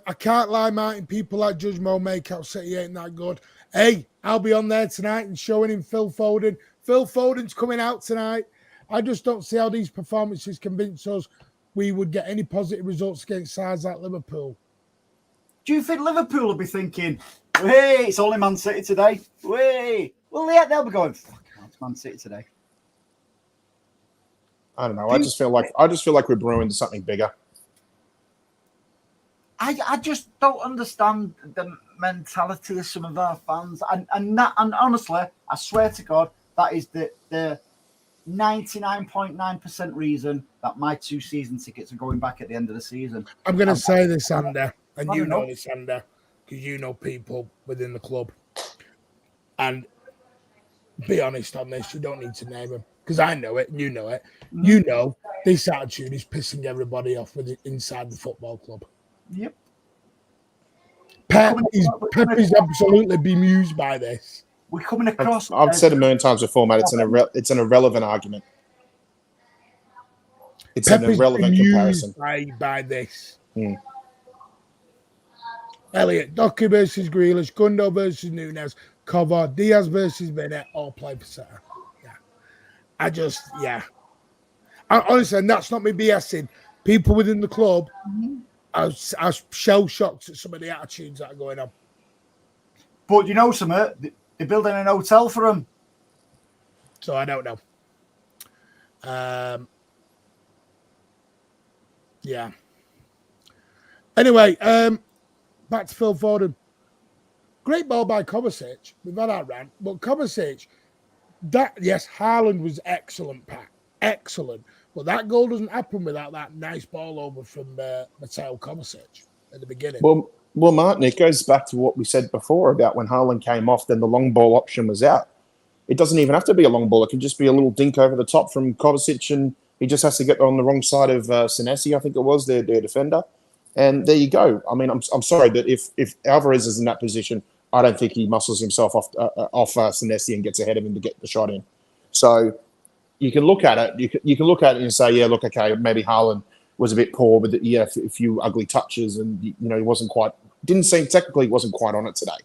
I can't lie, Martin. People like Judge Mo make out City ain't that good. Hey, I'll be on there tonight and showing him Phil Foden. Phil Foden's coming out tonight. I just don't see how these performances convince us we would get any positive results against sides like Liverpool. Do you think Liverpool will be thinking, hey, it's only Man City today? Hey. Well, yeah, they'll be going, fuck, it's Man City today. I don't know. I just feel like we're brewing to something bigger. I just don't understand the mentality of some of our fans. And honestly, I swear to God, that is the 99.9% reason that my 2 season tickets are going back at the end of the season. I'm going to say this, Andy, and you know this, Andy, because you know people within the club. And be honest on this, you don't need to name them, because I know it and you know it. Mm-hmm. You know this attitude is pissing everybody off with it inside the football club. Yep. Pep is absolutely bemused by this. We're coming across. I've said a million times before, mate. It's an irrelevant argument. It's Pep an irrelevant comparison. By this. Elliot, Doku versus Grealish, Gundo versus Nunes, Cover, Diaz versus Bennett, all play for City. Honestly, and that's not me BSing. People within the club I was shell shocked at some of the attitudes that are going on. But you know something? They're building an hotel for him. So I don't know. Yeah. Anyway, back to Phil Foden. Great ball by Kovacic. We've had our rant, but Kovacic, Haaland was excellent, Pat. Excellent. But that goal doesn't happen without that nice ball over from Mateo Kovacic at the beginning. Well, Martin, it goes back to what we said before about when Haaland came off, then the long ball option was out. It doesn't even have to be a long ball. It can just be a little dink over the top from Kovacic, and he just has to get on the wrong side of Senesi, I think it was, their defender. And there you go. I mean, I'm sorry, but if Alvarez is in that position, I don't think he muscles himself off Senesi and gets ahead of him to get the shot in. So you can look at it. You can look at it and say, yeah, look, okay, maybe Haaland was a bit poor with a few ugly touches, and he wasn't quite. Didn't seem technically he wasn't quite on it today.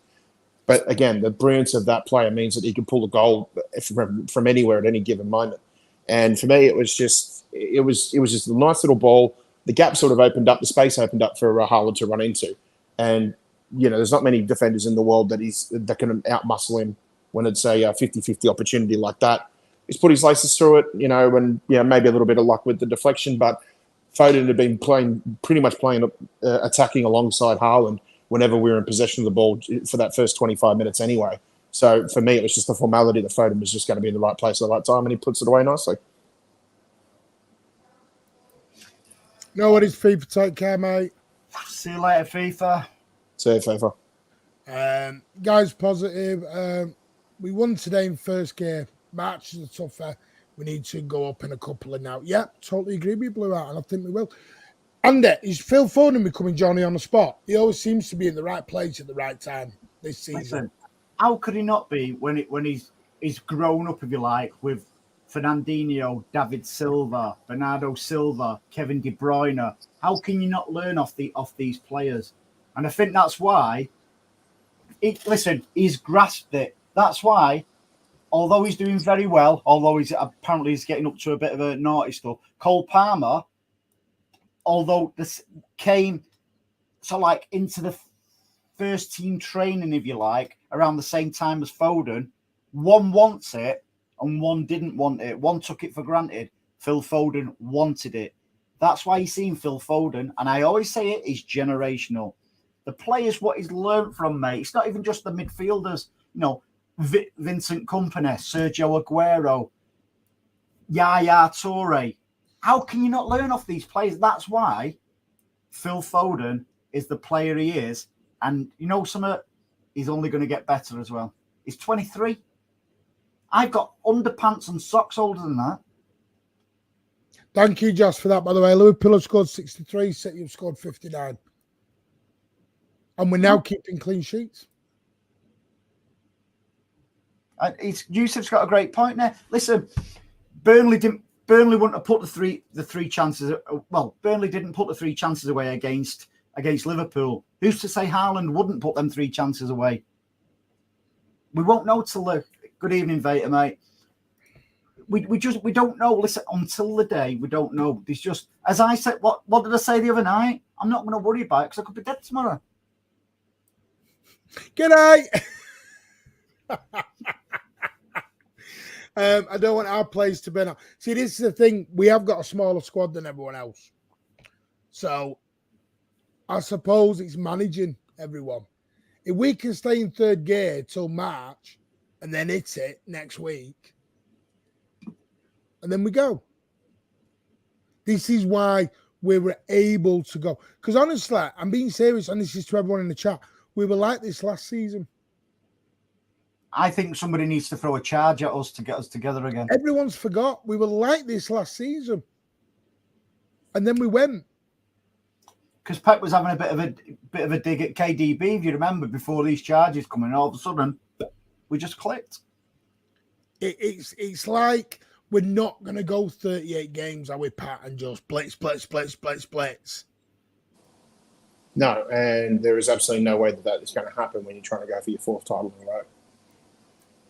But again, the brilliance of that player means that he can pull a goal from anywhere at any given moment. And for me, it was just a nice little ball. The gap sort of opened up, the space opened up for Haaland to run into. And there's not many defenders in the world that can outmuscle him when it's a 50-50 opportunity like that. He's put his laces through it, and maybe a little bit of luck with the deflection, but Foden had been pretty much attacking alongside Haaland whenever we were in possession of the ball for that first 25 minutes anyway. So for me, it was just a formality that Foden was just going to be in the right place at the right time, and he puts it away nicely. No worries, FIFA. Take care, mate. See you later, FIFA. See you, FIFA. Guys, positive. We won today in first game. March is tougher. We need to go up in a couple of now. Yeah, totally agree with Blue Out, and I think we will. And is Phil Foden becoming Johnny on the spot? He always seems to be in the right place at the right time this season. Listen, how could he not be when he's grown up, if you like, with Fernandinho, David Silva, Bernardo Silva, Kevin De Bruyne? How can you not learn off these players? And I think that's why. He's grasped it. That's why. Although he's doing very well, although he's getting up to a bit of a naughty stuff, Cole Palmer, although this came into the first team training, if you like, around the same time as Foden, one wants it and one didn't want it. One took it for granted. Phil Foden wanted it. That's why you're seeing Phil Foden, and I always say it is generational. The players, what he's learned from, mate, it's not even just the midfielders, Vincent Kompany, Sergio Aguero, Yaya Toure. How can you not learn off these players? That's why Phil Foden is the player he is. And he's only going to get better as well. He's 23. I've got underpants and socks older than that. Thank you, Josh, for that, by the way. Liverpool have scored 63, City have scored 59. And we're now keeping clean sheets. Yusuf's got a great point there. Listen, Burnley wouldn't have put the three chances. Well, Burnley didn't put the three chances away against Liverpool. Who's to say Haaland wouldn't put them three chances away? We won't know till the good evening, Vader, mate. We don't know. Listen, until the day we don't know. It's just, as I said. What did I say the other night? I'm not going to worry about it because I could be dead tomorrow. Good night. I don't want our players to be. See, this is the thing. We have got a smaller squad than everyone else. So I suppose it's managing everyone. If we can stay in third gear till March and then hit it next week, and then we go. This is why we were able to go. Because honestly, I'm being serious, and this is to everyone in the chat. We were like this last season. I think somebody needs to throw a charge at us to get us together again. Everyone's forgot. We were like this last season. And then we went. Because Pep was having a bit of a dig at KDB, if you remember, before these charges coming, all of a sudden we just clicked. It's like we're not going to go 38 games, are we, Pat, and just blitz. No, and there is absolutely no way that is going to happen when you're trying to go for your fourth title in a row.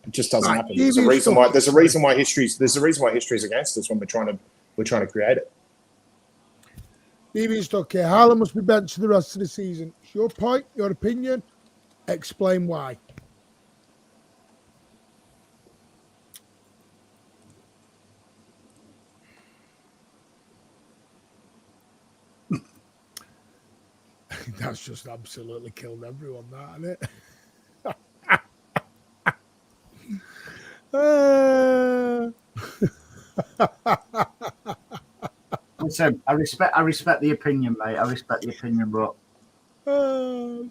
It just doesn't happen. There's a reason why history's against us when we're trying to create it. Stevie stuck here. Haaland must be benched for the rest of the season. It's your point, your opinion. Explain why. That's just absolutely killed everyone, that, hasn't it? Listen, I respect the opinion, mate. I respect the opinion, but do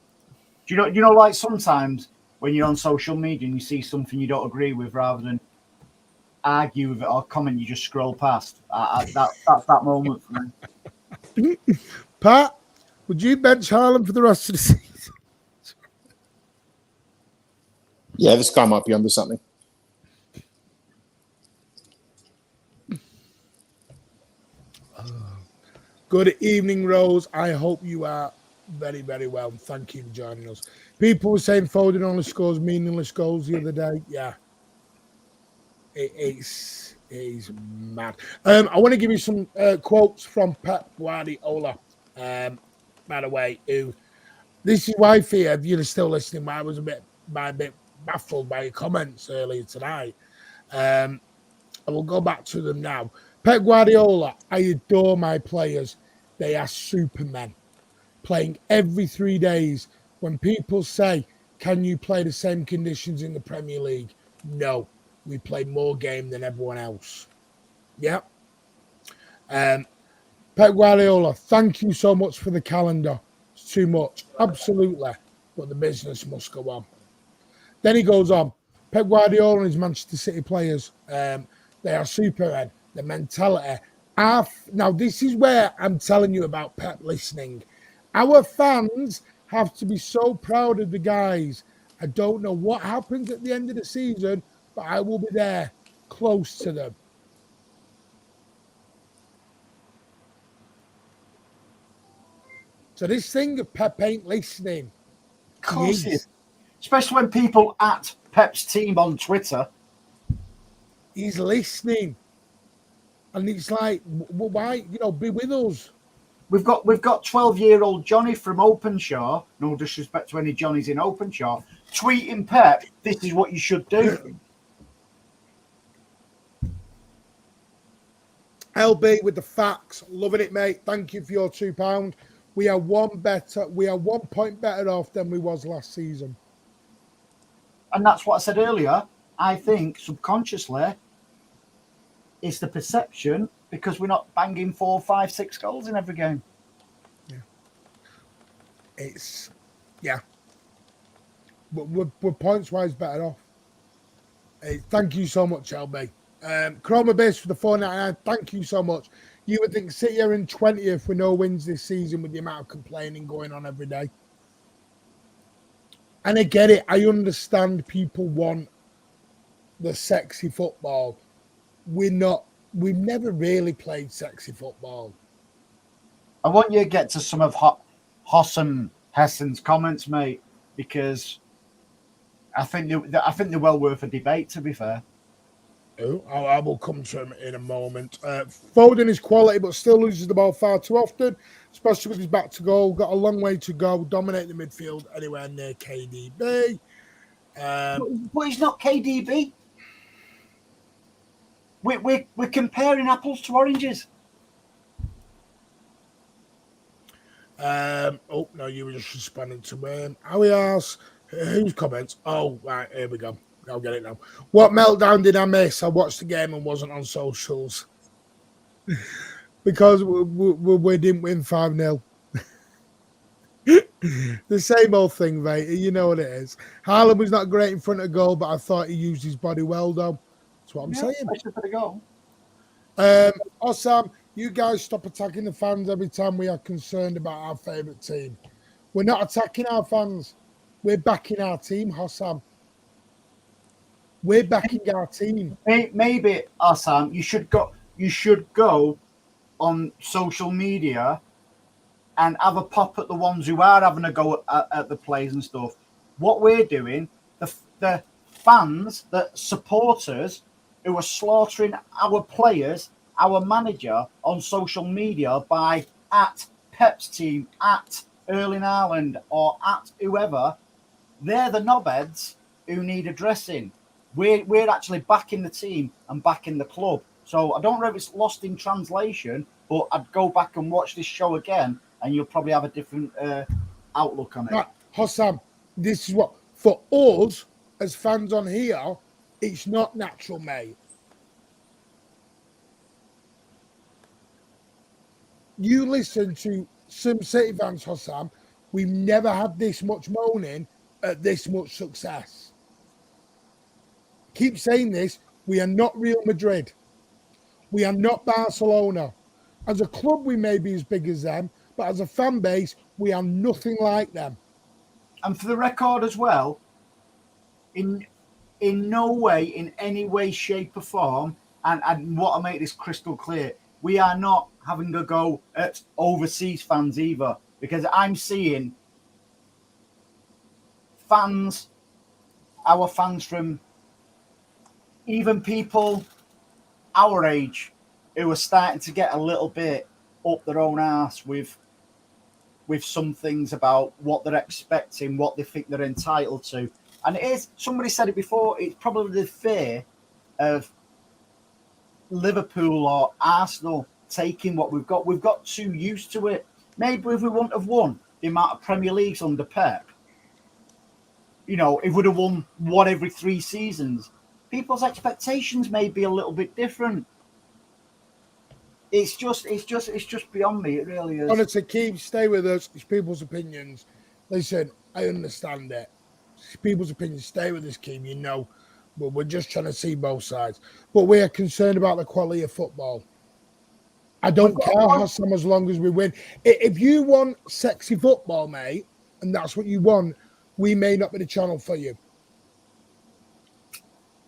you know, like sometimes when you're on social media and you see something you don't agree with, rather than argue with it or comment, you just scroll past. That's that moment for me. Pat, would you bench Haaland for the rest of the season? Yeah, this guy might be onto something. Good evening, Rose. I hope you are very, very well. Thank you for joining us. People were saying Foden only scores meaningless goals the other day. Yeah. It's mad. I want to give you some quotes from Pep Guardiola. By the way, this is why, Thea, if you're still listening, I was a bit baffled by your comments earlier tonight. I will go back to them now. Pep Guardiola, I adore my players. They are supermen, playing every 3 days. When people say, can you play the same conditions in the Premier League? No, we play more game than everyone else. Yeah. Pep Guardiola, thank you so much for the calendar. It's too much. Absolutely. But the business must go on. Then he goes on. Pep Guardiola and his Manchester City players, they are supermen. The mentality. Now, this is where I'm telling you about Pep listening. Our fans have to be so proud of the guys. I don't know what happens at the end of the season, but I will be there, close to them. So this thing of Pep ain't listening. Of course he is. Especially when people at Pep's team on Twitter. He's listening. And it's like, why, be with us. We've got 12-year-old Johnny from Openshaw, no disrespect to any Johnnies in Openshaw, tweeting Pep, this is what you should do. LB with the facts. Loving it, mate. Thank you for your £2. We are 1 point better off than we was last season. And that's what I said earlier. I think subconsciously it's the perception because we're not banging 4, 5, 6 goals in every game. Yeah. But we're points-wise better off. Thank you so much, LB. Chroma Base for the $4.99. Thank you so much. You would think City are in 20th with no wins this season with the amount of complaining going on every day. And I get it. I understand people want the sexy football. We've never really played sexy football. I want you to get to some of Hoss and Hessen's comments, mate, because I think they're well worth a debate, to be fair. Oh, I will come to him in a moment. Foden is quality, but still loses the ball far too often, especially with his back to goal. Got a long way to go. Dominate the midfield anywhere near KDB. But he's not KDB. We're comparing apples to oranges. Oh, no, you were just responding to him. How he asks, whose comments? Oh, right, here we go. I'll get it now. What meltdown did I miss? I watched the game and wasn't on socials. Because we didn't win 5-0. The same old thing, mate. You know what it is. Haaland was not great in front of goal, but I thought he used his body well, though. That's what I'm saying. Especially for the goal. Osam, you guys stop attacking the fans every time we are concerned about our favourite team. We're not attacking our fans. We're backing our team, Hossam. We're backing our team. Maybe, Osam, you should go on social media and have a pop at the ones who are having a go at the plays and stuff. What we're doing, the fans, the supporters who are slaughtering our players, our manager on social media by at Pep's team at Erling Haaland or at whoever, they're the knobheads who need addressing. We're actually backing the team and backing the club. So I don't know if it's lost in translation, but I'd go back and watch this show again, and you'll probably have a different outlook on it. Right, Hossam, this is what, for us as fans on here, it's not natural, mate. You listen to some City fans, Hossam, we've never had this much moaning at this much success. Keep saying this, we are not Real Madrid. We are not Barcelona. As a club, we may be as big as them, but as a fan base, we are nothing like them. And for the record as well, in no way, in any way, shape or form, and I want to make this crystal clear, we are not having a go at overseas fans either, because I'm seeing fans, our fans from even people our age who are starting to get a little bit up their own arse with some things about what they're expecting, what they think they're entitled to. And it is, somebody said it before, it's probably the fear of Liverpool or Arsenal taking what we've got. We've got too used to it. Maybe if we wouldn't have won the amount of Premier Leagues under Pep, you know, if we'd have won one every 3 seasons, people's expectations may be a little bit different. It's just beyond me. It really is. Honestly, keep stay with us. It's people's opinions. Listen, I understand it. It's people's opinions. Stay with us, Keem. You know, but we're just trying to see both sides. But we are concerned about the quality of football. I don't care, Hassan, as long as we win. If you want sexy football, mate, and that's what you want, we may not be the channel for you.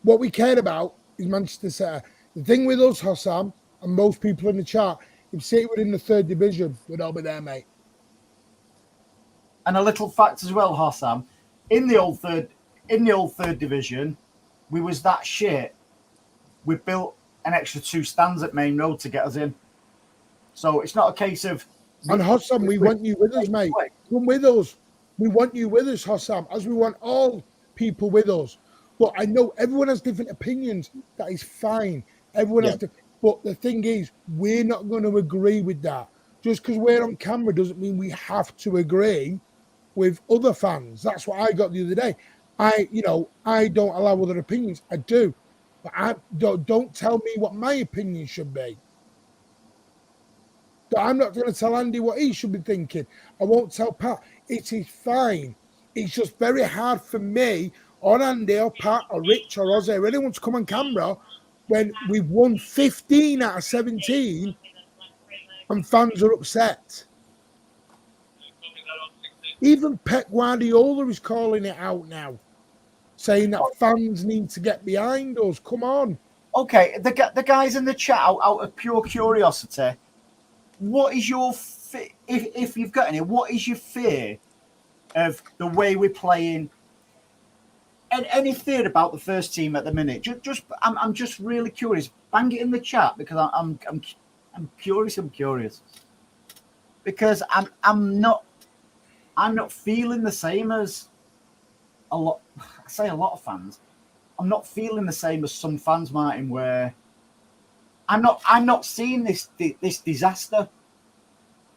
What we care about is Manchester City. The thing with us, Hassan, and most people in the chat, if City were in the 3rd division, we'd all be there, mate. And a little fact as well, Hassan, in the old third division, we was that shit. We built an extra 2 stands at Main Road to get us in. So it's not a case of. And Hassan, we want you with us, mate. Come with us. We want you with us, Hassan, as we want all people with us. But I know everyone has different opinions. That is fine. Everyone has to. But the thing is, we're not going to agree with that. Just because we're on camera doesn't mean we have to agree with other fans. That's what I got the other day. I don't allow other opinions. I do. But I don't tell me what my opinion should be. I'm not going to tell Andy what he should be thinking. I won't tell Pat. It is fine. It's just very hard for me or Andy or Pat or Rich or Ozzy or anyone to come on camera when we've won 15 out of 17 and fans are upset. Even Pep Guardiola is calling it out now, saying that fans need to get behind us. Come on. Okay, the guys in the chat, out of pure curiosity, what is your if you've got any? What is your fear of the way we're playing? And any fear about the first team at the minute? I'm just really curious. Bang it in the chat because I'm curious. I'm curious because I'm not feeling the same as a lot. I say a lot of fans. I'm not feeling the same as some fans, Martin, where I'm not seeing this disaster.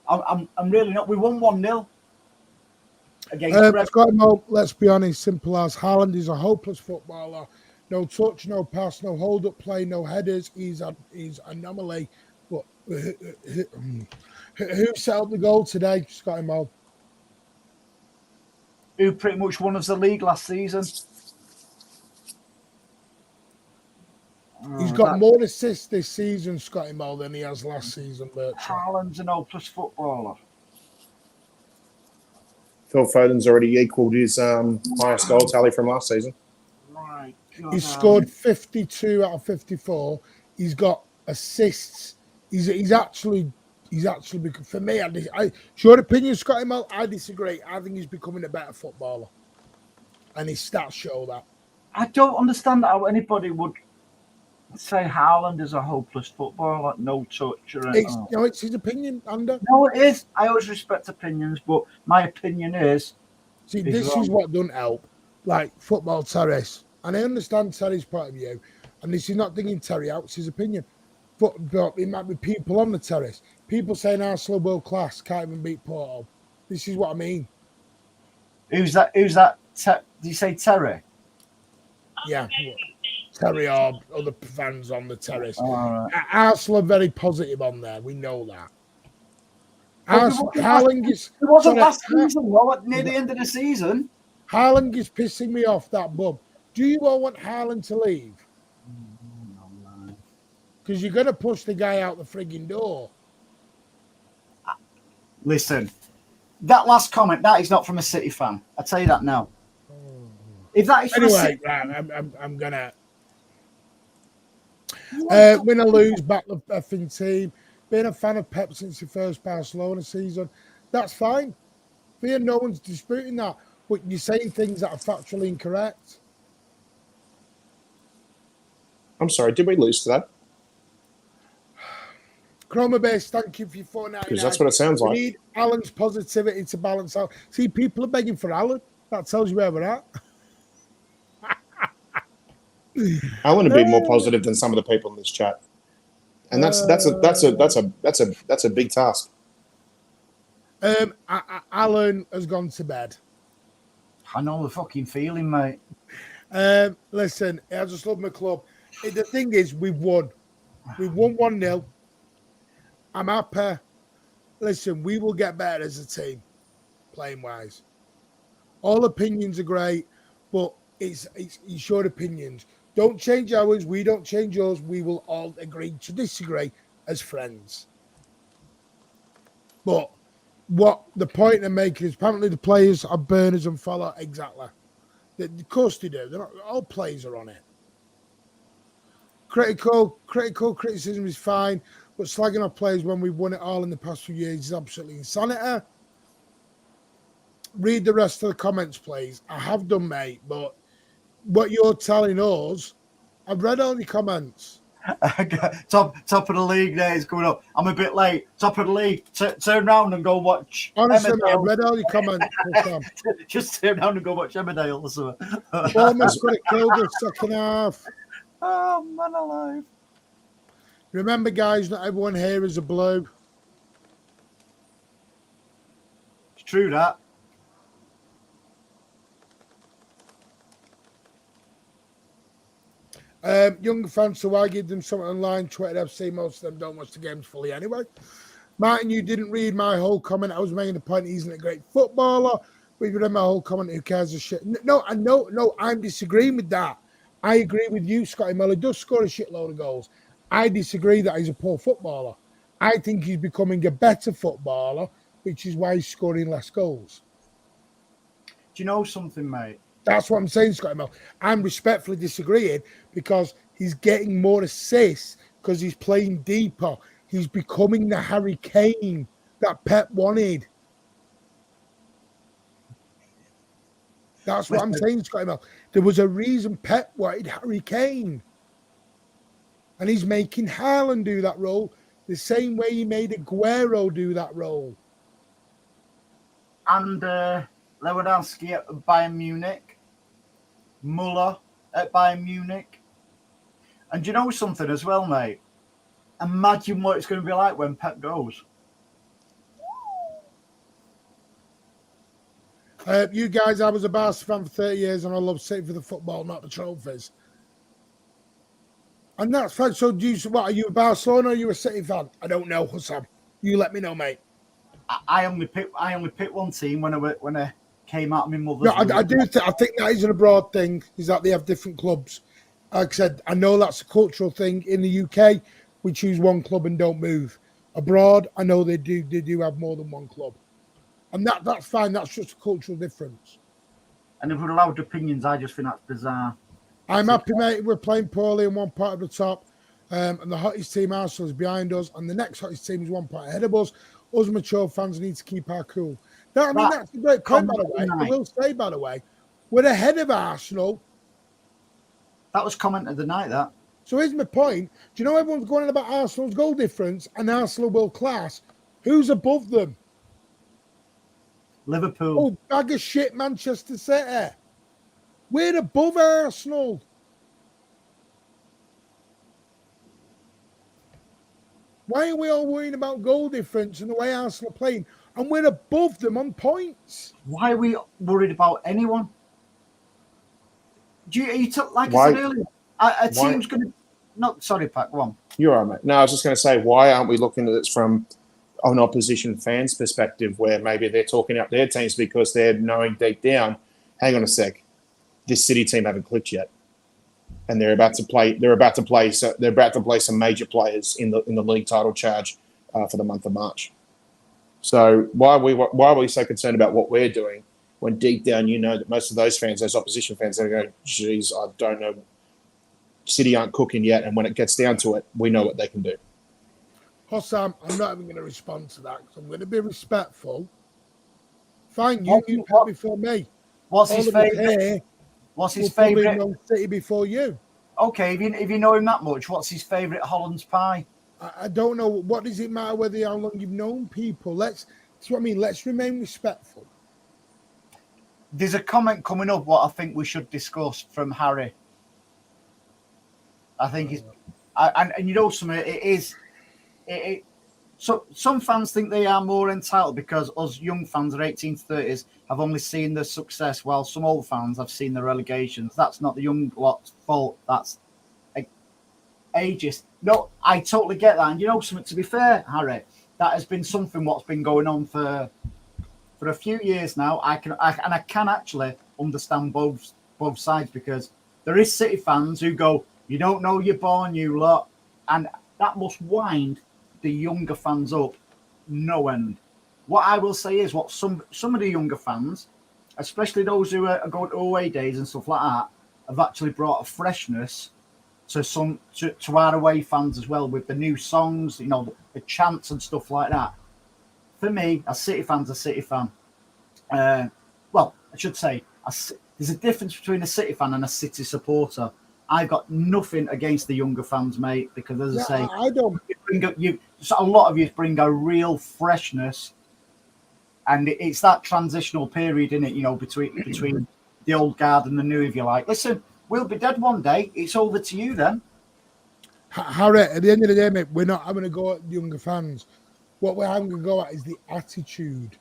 I'm really not. We won 1-0 against Scott Mo, let's be honest, simple as Haaland is a hopeless footballer. No touch, no pass, no hold-up play, no headers. He's anomaly. But who set up the goal today, Scott Mo? Who pretty much won us the league last season. He's got more assists this season, Scotty Moll, than he has last season. Haaland's an hopeless footballer. Phil Foden's already equalled his highest goal tally from last season. Right. He's scored 52 out of 54. He's got assists. He's actually for me. Your opinion, Scotty Moll? I disagree. I think he's becoming a better footballer, and his stats show that. I don't understand how anybody would say Haaland is a hopeless footballer, no touch or anything. It's his opinion, Ander. No, it is. I always respect opinions, but my opinion is. See, this is what doesn't help. Like football terrace, and I understand Terry's point of view, and this is not digging Terry out. It's his opinion. But it might be people on the terrace. People saying Arsenal world class can't even beat Porto. This is what I mean. Who's that? Did you say Terry? Yeah. Terry or other fans on the terrace. Right. Arsenal are very positive on there. We know that. Haaland is. It wasn't last season, though, near the end of the season. Haaland is pissing me off, that bum. Do you all want Haaland to leave? Because you're going to push the guy out the frigging door. Listen, that last comment, that is not from a City fan. I'll tell you that now. If that is from anyway, I'm going to win or lose, back the effing team. Being a fan of Pep since the first Barcelona season, that's fine. No one's disputing that. But you're saying things that are factually incorrect. I'm sorry, did we lose to that? Chroma Base, thank you for your 499. Because that's what it sounds like. We need Alan's positivity to balance out. See, people are begging for Alan. That tells you where we're at. Alan would be more positive than some of the people in this chat, and that's a big task. Alan has gone to bed. I know the fucking feeling, mate. Listen, I just love my club. The thing is, we've won. We've won 1-0. I'm happy. Listen, we will get better as a team, playing wise. All opinions are great, but it's your opinions. Don't change ours. We don't change yours. We will all agree to disagree as friends. But what the point I'm making is apparently the players are burners and follow. Exactly. Of course they do. They're not, all players are on it. Critical criticism is fine, but slagging off players when we've won it all in the past few years is absolutely insanity. Read the rest of the comments, please. I have done, mate, but what you're telling us, I've read all the comments. top of the league there is coming up. I'm a bit late. Top of the league. Turn around and go watch. Honestly, mate, I've read all the comments. Just turn around and go watch Emmerdale or something. Bournemouth could have killed the second half. Oh, man alive. Remember, guys, not everyone here is a blue. It's true, that. Young fans, so I give them something online. Twitter FC, most of them don't watch the games fully anyway. Martin, you didn't read my whole comment. I was making the point he's not a great footballer. But if you read my whole comment, who cares a shit? No, I'm disagreeing with that. I agree with you, Scotty Muller does score a shitload of goals. I disagree that he's a poor footballer. I think he's becoming a better footballer, which is why he's scoring less goals. Do you know something, mate? That's what I'm saying, Scotty Muller. I'm respectfully disagreeing because he's getting more assists because he's playing deeper. He's becoming the Harry Kane that Pep wanted. That's what I'm saying, Scotty Mel. There was a reason Pep wanted Harry Kane. And he's making Haaland do that role the same way he made Aguero do that role. And Lewandowski at Bayern Munich. Muller at Bayern Munich. And do you know something as well, mate? Imagine what it's going to be like when Pep goes. You guys, I was a Barca fan for 30 years and I love City for the football, not the trophies. And that's fine. So, what are you a Barcelona or are you a City fan? I don't know, Hussam. You let me know, mate. I only picked one team when I came out of my mother's. No, I think that is an abroad thing. Is that they have different clubs. Like I said, I know that's a cultural thing. In the UK, we choose one club and don't move. Abroad, I know they do have more than one club. And that's fine. That's just a cultural difference. And if we're allowed opinions, I just think that's bizarre. I'm happy, mate. We're playing poorly in one part of the top. And the hottest team, Arsenal, is behind us. And the next hottest team is one part ahead of us. Us mature fans need to keep our cool. That's a great point, by the way. I will say, by the way, we're ahead of Arsenal. That was comment of the night, that. So here's my point. Do you know everyone's going on about Arsenal's goal difference and Arsenal world class? Who's above them? Liverpool. Oh, bag of shit, Manchester City. We're above Arsenal. Why are we all worrying about goal difference and the way Arsenal are playing? And we're above them on points. Why are we worried about anyone? Like Why- I said earlier, a team's going to... No, sorry, Pat, go on. You're right, mate. No, I was just going to say, why aren't we looking at this from an opposition fan's perspective, where maybe they're talking up their teams because they're knowing deep down, hang on a sec, this City team haven't clicked yet, and they're about to play. They're about to play some major players in the league title charge for the month of March. So why are we so concerned about what we're doing when deep down you know that most of those fans, those opposition fans, they're going, geez, I don't know. City aren't cooking yet, and when it gets down to it, we know what they can do. Hossam, I'm not even going to respond to that because I'm going to be respectful. Fine, you put before me. What's his favourite? What's his favourite? City before you. Okay, if you know him that much, what's his favourite Holland's pie? I don't know. What does it matter how long you've known people? That's what I mean. Let's remain respectful. There's a comment coming up what I think we should discuss from Harry. I think it's, and you know something, it is. So some fans think they are more entitled because us young fans, our 18 to 30s, have only seen the success, while some old fans have seen the relegations. That's not the young lot's fault. That's ageist. No, I totally get that. And you know something, to be fair, Harry, that has been something what's been going on for a few years now. I can actually understand both sides, because there is City fans who go, you don't know you're born, you lot. And that must wind the younger fans up no end. What I will say is what some of the younger fans, especially those who are going to away days and stuff like that, have actually brought a freshness to our away fans as well, with the new songs, you know, the chants and stuff like that. For me, a City fan's a City fan. Well, I should say, there's a difference between a City fan and a City supporter. I've got nothing against the younger fans, mate, because as I say, I don't. A lot of you bring a real freshness, and it's that transitional period, isn't it? You know, between the old guard and the new, if you like. Listen, we'll be dead one day. It's over to you then. Harry, at the end of the day, mate, we're not having to go at the younger fans. What we're having to go at is the attitude.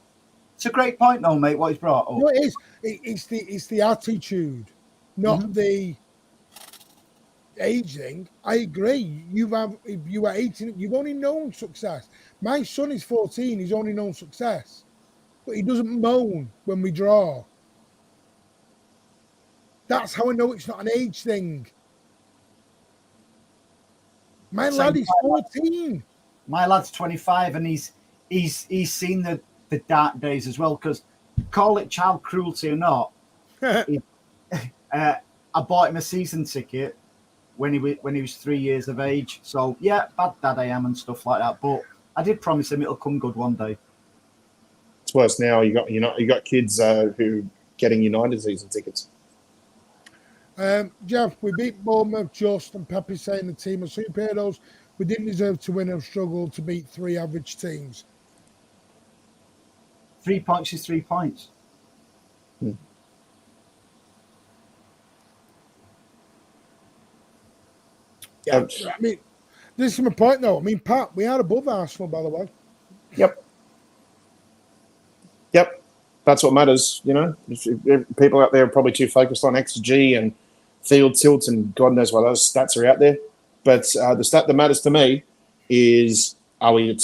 It's a great point, though, mate, what he's brought up. No, it is. It's the attitude, not the age thing. I agree. If you were 18, you've only known success. My son is 14. He's only known success, but he doesn't moan when we draw. That's how I know it's not an age thing. My lad is 14. My lad's 25, and he's seen the dark days as well. Because call it child cruelty or not, I bought him a season ticket when he was 3 years of age. So yeah, bad dad I am and stuff like that. But I did promise him it'll come good one day. It's worse now. You got kids who getting United season tickets. Jeff, we beat Bournemouth just, and Pep is saying the team are superheroes. We didn't deserve to win or struggle to beat 3 average teams. 3 points is 3 points. Yeah, I mean, this is my point, though. I mean, Pat, we are above Arsenal, by the way. Yep. That's what matters, you know. If people out there are probably too focused on XG and field tilts and God knows what those stats are out there. But the stat that matters to me is: are we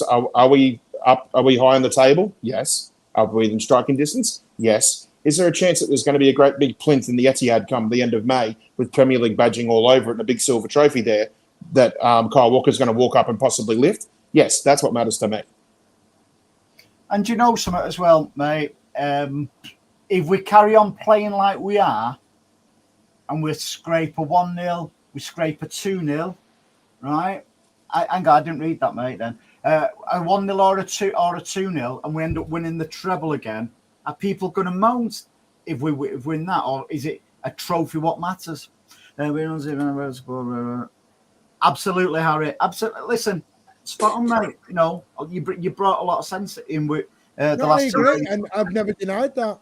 up? Are we high on the table? Yes. Are we within striking distance? Yes. Is there a chance that there's going to be a great big plinth in the Etihad come the end of May with Premier League badging all over it and a big silver trophy there that Kyle Walker's going to walk up and possibly lift? Yes, that's what matters to me. And you know something as well, mate? If we carry on playing like we are, and we scrape a 1-0, we scrape a 2-0, right? I didn't read that, mate, then. A 1-0 or a 2-0, and we end up winning the treble again. Are people going to moan if we win that, or is it a trophy what matters? Absolutely, Harry. Absolutely. Listen, spot on, mate. You know, you brought a lot of sense in with the No, I last agree, two. and I've never denied that.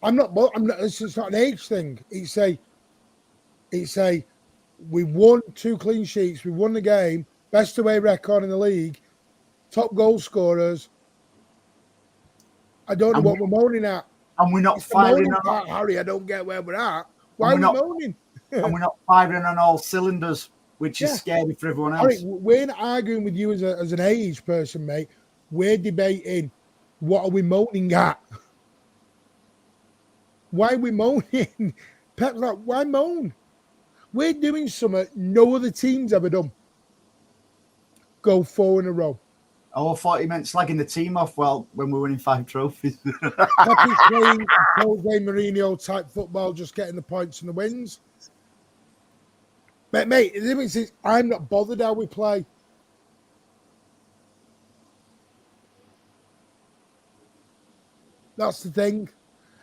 I'm not. It's just not an age thing. It's a. We won 2 clean sheets. We won the game. Best away record in the league. Top goal scorers. I don't know what we're moaning at. And we're not It's the firing moaning on part, Harry. I don't get where we're at. Why are we moaning? And we're not firing on all cylinders, which is scary for everyone else. Harry, we're not arguing with you as an age person, mate. We're debating what are we moaning at? Why are we moaning? Pep's like, why moan? We're doing something no other team's ever done. Go 4 in a row. Oh, I thought he meant slagging the team off. Well, when we're winning 5 trophies. Pepe's playing Jose Mourinho type football, just getting the points and the wins. But mate, the difference is I'm not bothered how we play. That's the thing.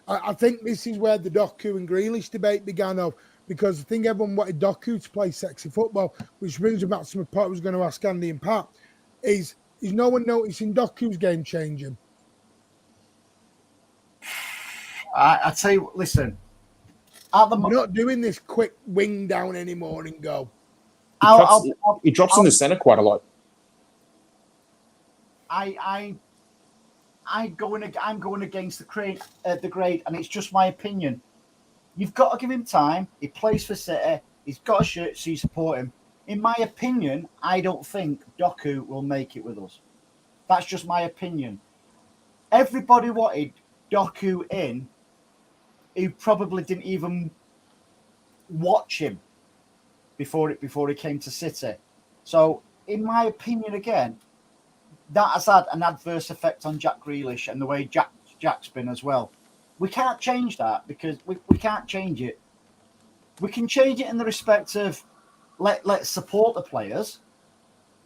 I think this is where the Doku and Grealish debate began of, because I think everyone wanted Doku to play sexy football, which brings me back to my part I was going to ask Andy and Pat. Is no one noticing Doku's game changing? I tell you, listen. We're not doing this quick wing down anymore and go. He drops in the centre quite a lot. I'm going against the grade, and it's just my opinion. You've got to give him time. He plays for City. He's got a shirt, so you support him. In my opinion, I don't think Doku will make it with us. That's just my opinion. Everybody wanted Doku in, who probably didn't even watch him before he came to City. So, in my opinion, again, that has had an adverse effect on Jack Grealish and the way Jack's been as well. We can't change that because we can't change it. We can change it in the respect of let's support the players.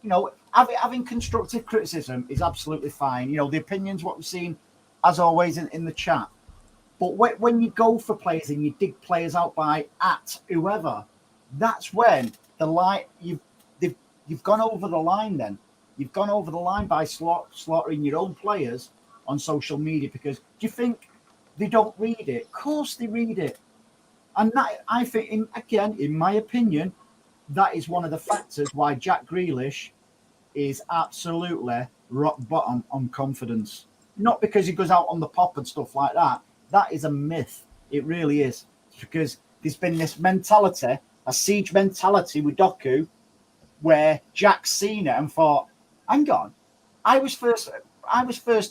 You know, having constructive criticism is absolutely fine. You know, the opinions, what we've seen, as always, in the chat. But when you go for players and you dig players out at whoever, that's when the line you've gone over the line. Then you've gone over the line by slaughtering your own players on social media. Because do you think they don't read it? Of course they read it. And that, I think, in my opinion, that is one of the factors why Jack Grealish is absolutely rock bottom on confidence. Not because he goes out on the pop and stuff like that. That is a myth. It really is. It's because there's been this mentality, a siege mentality with Doku, where Jack's seen it and thought, hang on, I was first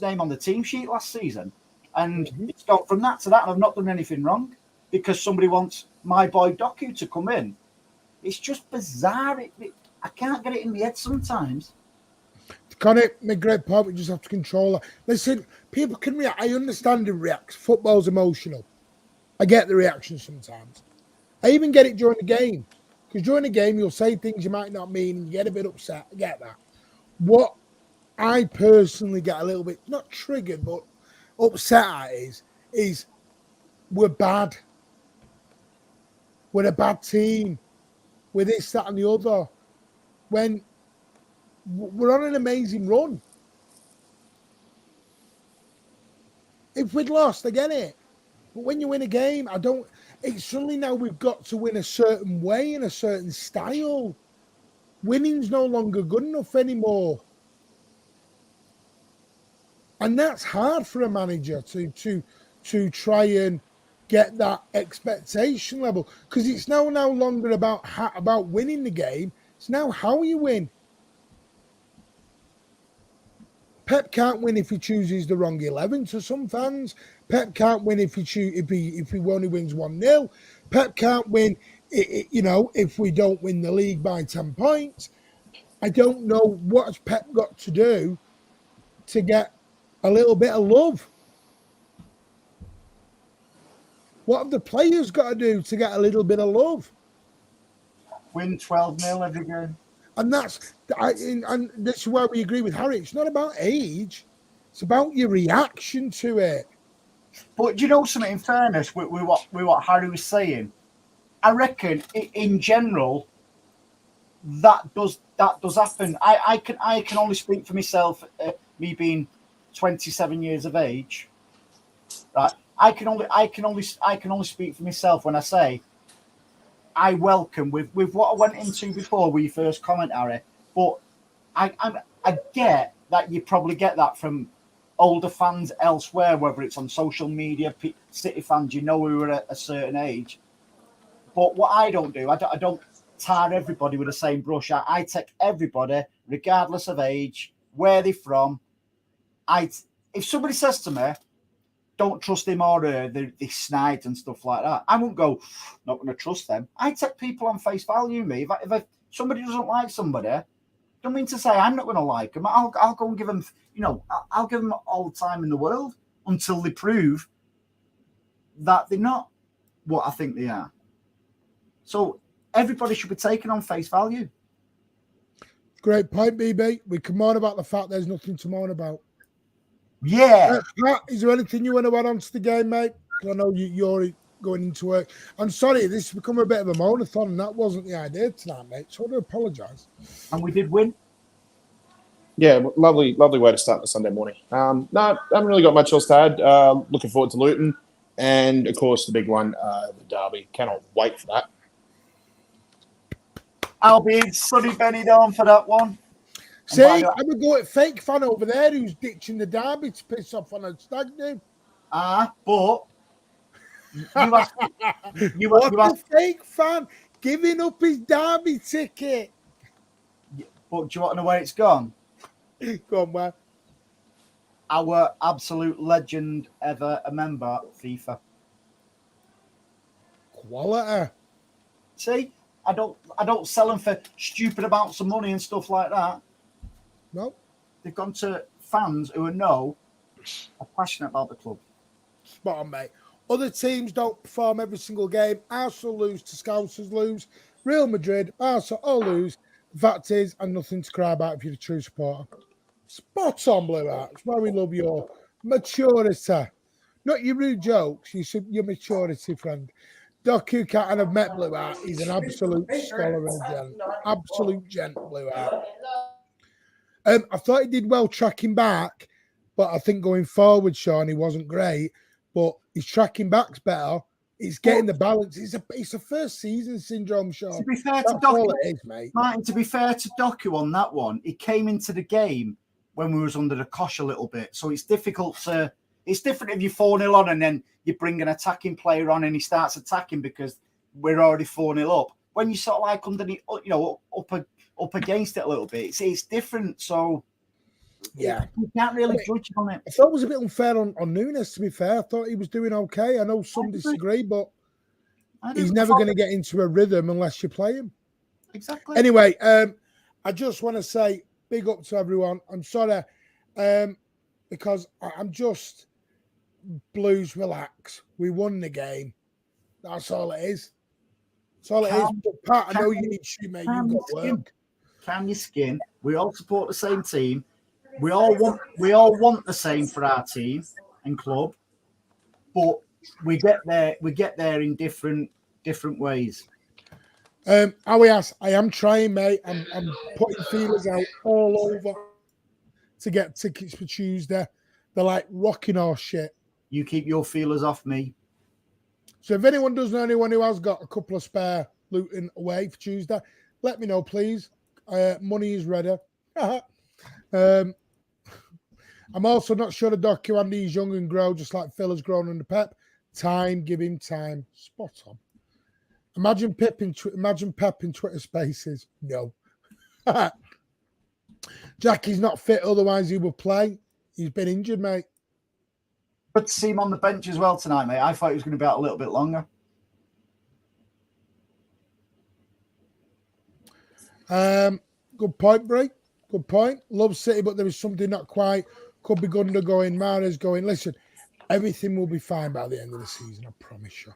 name on the team sheet last season. And it's gone from that to that, and I've not done anything wrong because somebody wants my boy Doku to come in. It's just bizarre. I can't get it in my head sometimes. Can it make great point? We just have to control it. Listen, people can react. I understand it reacts. Football's emotional. I get the reaction sometimes. I even get it during the game. Because during the game, you'll say things you might not mean and you get a bit upset. I get that. What I personally get a little bit, not triggered, but upset at is we're bad. We're a bad team. We're this, that, and the other. When we're on an amazing run. If we'd lost, I get it. But when you win a game, it's suddenly now we've got to win a certain way in a certain style. Winning's no longer good enough anymore. And that's hard for a manager to try and get that expectation level. Because it's now no longer about winning the game. It's now how you win. Pep can't win if he chooses the wrong 11 to some fans. Pep can't win if he only wins 1-0. Pep can't win, if we don't win the league by 10 points. I don't know what's Pep got to do to get a little bit of love. What have the players got to do to get a little bit of love? Win 12-0 every game. And that's why we agree with Harry. It's not about age. It's about your reaction to it. But do you know something? In fairness, with what Harry was saying, I reckon in general, that does happen. I can only speak for myself. Me being 27 years of age, right? I can only speak for myself when I say I welcome with what I went into before with your first comment, Harry. But I get that you probably get that from older fans elsewhere, whether it's on social media, City fans, who are at a certain age. But what I don't do, I don't tar everybody with the same brush. I take everybody, regardless of age, where they're from. If somebody says to me, don't trust him or they snide and stuff like that, I won't go, not going to trust them. I take people on face value, me. If somebody doesn't like somebody, don't mean to say I'm not going to like them. I'll go and give them, I'll give them all the time in the world until they prove that they're not what I think they are. So everybody should be taken on face value. Great point, BB. We can moan about the fact there's nothing to moan about. Yeah. Matt, is there anything you want to add on to the game, mate? Because I know you're going into work. I'm sorry, this has become a bit of a moan-a-thon, and that wasn't the idea tonight, mate. So I do apologise. And we did win. Yeah, lovely way to start the Sunday morning. No, I haven't really got much else to add. Looking forward to Luton. And, of course, the big one, the derby. Cannot wait for that. I'll be in sunny Benidorm for that one. See, I'm going to go at fake fan over there who's ditching the derby to piss off on a stag do. But a fake fan giving up his derby ticket. But do you want to know where it's gone? Go on, man. Our absolute legend ever, a member, FIFA. Quality. See, I don't sell them for stupid amounts of money and stuff like that. No. They've gone to fans who are passionate about the club. Spot on, mate. Other teams don't perform every single game. Arsenal lose to Scousers lose. Real Madrid, Barca all lose. The fact is, and nothing to cry about if you're a true supporter. Spot on, Blue Hearts. Why we love your maturity. Not your rude jokes, your maturity, friend. Doku can't have met Blue Heart. He's an absolute scholar and a gent. Absolute gent, Blue Heart. I thought he did well tracking back, but I think going forward, Sean, he wasn't great. But his tracking back's better. He's getting the balance. It's a first season syndrome, Sean. To be fair That's to Doku, all it is, mate. Martin, to be fair to Doku on that one, he came into the game when we was under the cosh a little bit. So it's difficult to... It's different if you're 4-0 on and then you bring an attacking player on and he starts attacking because we're already 4-0 up. When you sort of like underneath, up against it a little bit, it's different. So yeah, you can't really judge on it. I thought it was a bit unfair on Núñez, to be fair. I thought he was doing okay. I know some disagree, but he's never going to get into a rhythm unless you play him. Exactly. Anyway, I just want to say big up to everyone. I'm sorry, because I'm just... Blues, relax. We won the game. That's all it is. That's all it is. But Pat, I know you need to, mate. You've got work. Calm your skin. We all support the same team. We all want the same for our team and club. But we get there in different ways. I am trying, mate. I'm putting feelers out all over to get tickets for Tuesday. They're like rocking horse shit. You keep your feelers off me. So if anyone does know anyone who has got a couple of spare Luton away for Tuesday, let me know, please. Money is ready. I'm also not sure the Doku Andy is young and grow just like Phil has grown under Pep. Time, give him time. Spot on. Imagine Pep in Twitter Spaces. No. Jackie's not fit, otherwise he would play. He's been injured, mate. Good to see him on the bench as well tonight, mate. I thought he was going to be out a little bit longer. Good point, Bray. Good point. Love City, but there is something not quite. Could be Gunda going, Mahrez going. Listen, everything will be fine by the end of the season, I promise you.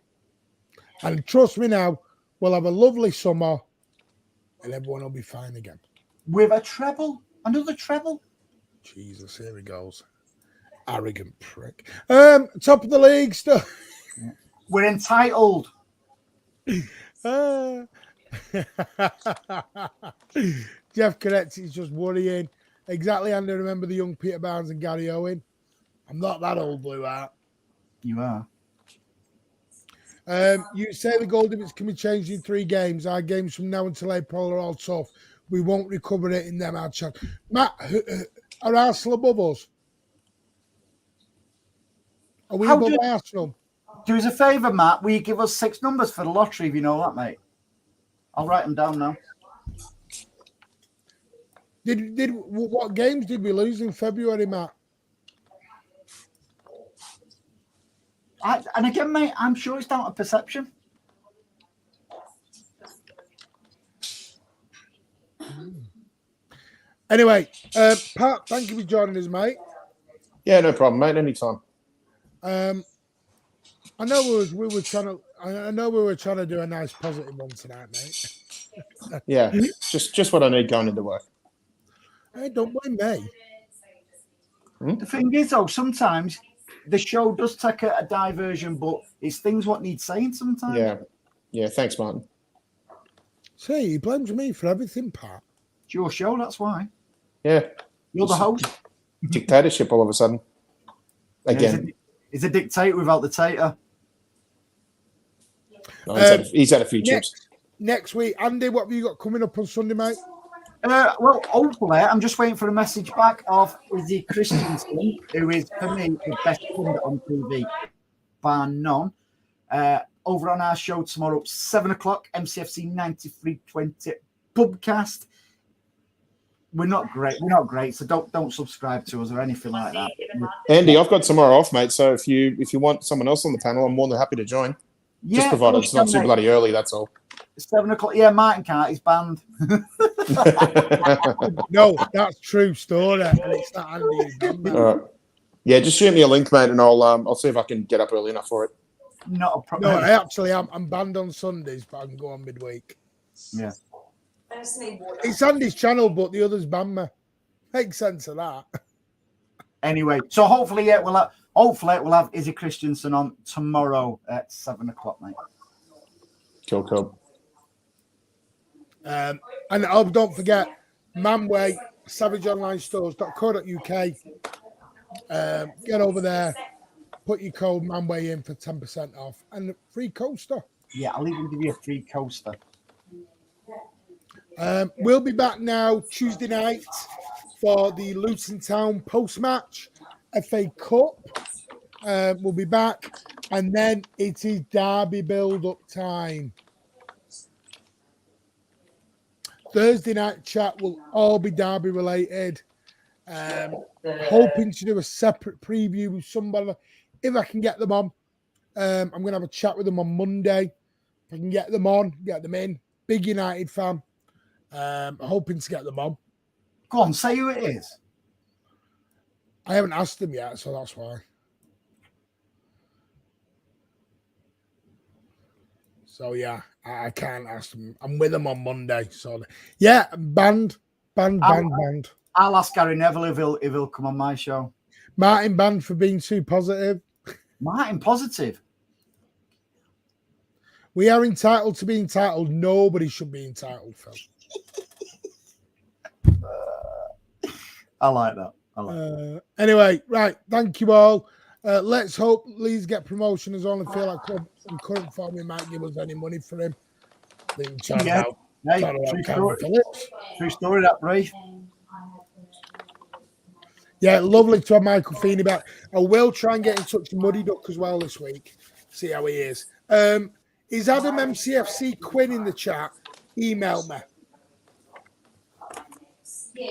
And trust me now, we'll have a lovely summer and everyone will be fine again. With a treble? Another treble? Jesus, here he goes. Arrogant prick. Top of the league stuff. We're entitled. Jeff corrects, it's just worrying. Exactly, and I remember the young Peter Barnes and Gary Owen. I'm not that old, Blue Heart. You are. You say the goal difference can be changed in 3 games. Our games from now until April are all tough. We won't recover it in them, our chat. Matt, are Arsenal above us? Are we above Arsenal? Do us a favour, Matt. Will you give us 6 numbers for the lottery if you know that, mate? I'll write them down now. What games did we lose in February, Matt? And again, mate, I'm sure it's down to perception. Anyway, Pat, thank you for joining us, mate. Yeah, no problem, mate. Anytime. I know we were trying to. I know we were trying to do a nice positive one tonight, mate. Yeah, just what I need going into work. Hey, don't blame me. The thing is, though, sometimes the show does take a diversion, but it's things what need saying sometimes. Yeah. Thanks, Martin. See, he blames me for everything, Pat. It's your show, that's why. Yeah. You're the host. Dictatorship all of a sudden. Again. Yeah, he's a dictator without the tater. No, he's had a few chips. Next week, Andy, what have you got coming up on Sunday, mate? Well, hopefully, I'm just waiting for a message back of Izzy Christensen, who is, for me, the best pundit on TV, bar none. Over on our show tomorrow at 7 o'clock, MCFC 9320 Pubcast. We're not great, so don't subscribe to us or anything like that. Andy, I've got tomorrow off, mate. So if you want someone else on the panel, I'm more than happy to join. Just provided it's not too bloody early, that's all. 7 o'clock. Yeah, Martin can't. He's banned. No, that's true story. And it's not Andy. All right. Yeah, just shoot me a link, mate, and I'll see if I can get up early enough for it. Not a problem. No, I actually am. I'm banned on Sundays, but I can go on midweek. Yeah. It's Andy's channel, but the others ban me. Makes sense of that. Anyway, so hopefully, yeah, we'll have Izzy Christensen on tomorrow at 7 o'clock, mate. Cool. And don't forget, Manway, savageonlinestores.co.uk. Get over there, put your code Manway in for 10% off and a free coaster. Yeah, I'll even give you a free coaster. We'll be back now Tuesday night for the Luton Town post-match FA Cup. We'll be back, and then it is Derby build-up time. Thursday night chat will all be Derby related. Hoping to do a separate preview with somebody if I can get them on. I'm going to have a chat with them on Monday. If I can get them on, get them in. Big United fan. Hoping to get them on. Go on, say who it is. I haven't asked them yet, so that's why. So yeah, I can't ask them. I'm with them on Monday. So yeah, banned. I'll ask Gary Neville if he'll come on my show. Martin banned for being too positive. Martin positive. We are entitled to be entitled. Nobody should be entitled, Phil. I like that. Anyway, right. Thank you all. Let's hope Leeds get promotion as well and feel like club in current form we might give us any money for him. Yeah. True story, that brief. Yeah, lovely to have Michael Feeney back. I will try and get in touch with Muddy Duck as well this week. See how he is. Is Adam MCFC Quinn in the chat? Email me.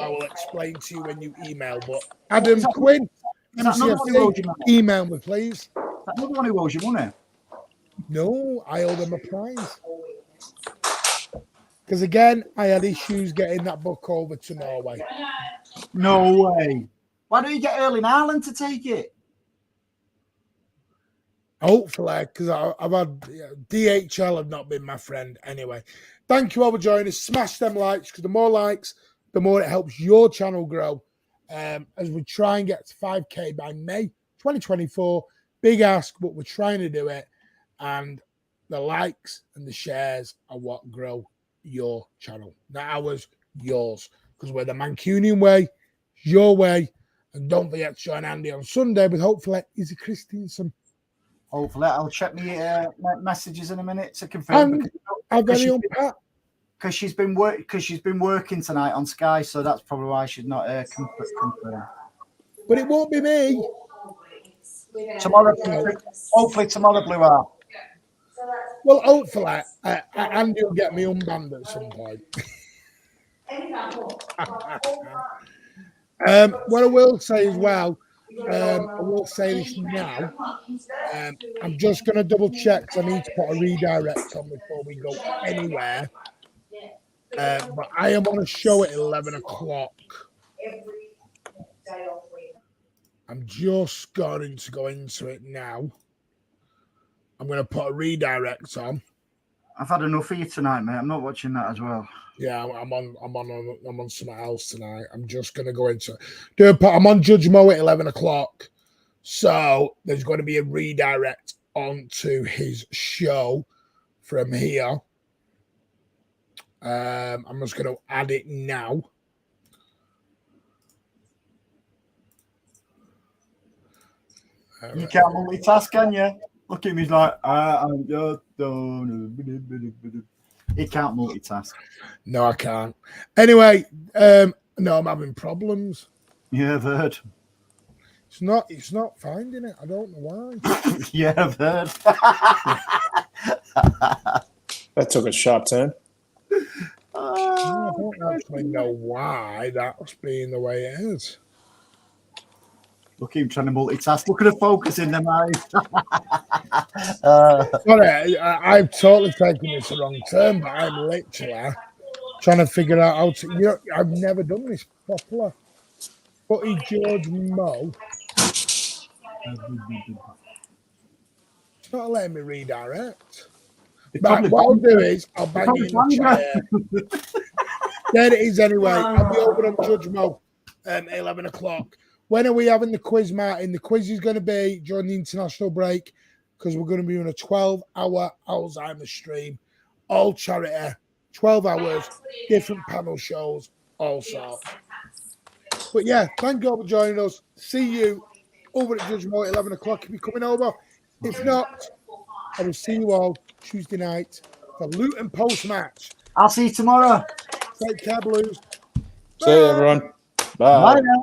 I will explain to you when you email. But Adam Quinn, MCFC, email me, please. That another one who owes you money? No, I owe them a prize. Because again, I had issues getting that book over to Norway. No way. Why don't you get Erling Haaland to take it? Hopefully, because I've had DHL have not been my friend anyway. Thank you all for joining us. Smash them likes, because the more likes, the more it helps your channel grow. As we try and get to 5K by May 2024. Big ask, but we're trying to do it. And the likes and the shares are what grow your channel. Not ours, yours. Because we're the Mancunian way, your way. And don't forget to join Andy on Sunday with hopefully Izzy Christensen. Hopefully, I'll check my messages in a minute to confirm. And our very own Pat. Because she's been working tonight on Sky, so that's probably why she's not confirmed. But it won't be me. Tomorrow, hopefully tomorrow, Blue Art. Well, hopefully, Andy will get me unbanned at some point. What I will say as well, I will say this now. I'm just going to double check because I need to put a redirect on before we go anywhere. But I am on a show at 11 o'clock. I'm just going to go into it now. I'm going to put a redirect on. I've had enough of you tonight, mate. I'm not watching that as well. Yeah, I'm on something else tonight. I'm just going to go into it. I'm on Judge Mo at 11 o'clock. So there's going to be a redirect onto his show from here. I'm just going to add it now. You can't multitask, can you? Look at me, he's like, I'm just done. He can't multitask. No, I can't. Anyway, no, I'm having problems. Yeah, I've heard. It's not finding it. I don't know why. Yeah, I've heard. That took a sharp turn. I don't actually know why that's being the way it is. Look at him trying to multitask. Look at the focus in them eyes. Sorry, I've totally taken this the wrong turn, but I'm literally trying to figure out how to. You know, I've never done this properly. Footy George Mo. It's not letting me redirect. But what I'll do is I'll bang you in the chair. There it is anyway. I'll be over on Judge Mo at 11 o'clock. When are we having the quiz, Martin? The quiz is going to be during the international break because we're going to be on a 12-hour Alzheimer's stream. All charity, 12 hours, different panel shows, all sorts. But yeah, thank you all for joining us. See you over at Judge Mo at 11 o'clock if you're coming over. If not, I will see you all Tuesday night for Luton post-match. I'll see you tomorrow. Take care, Blues. See you, everyone. Bye. Bye now.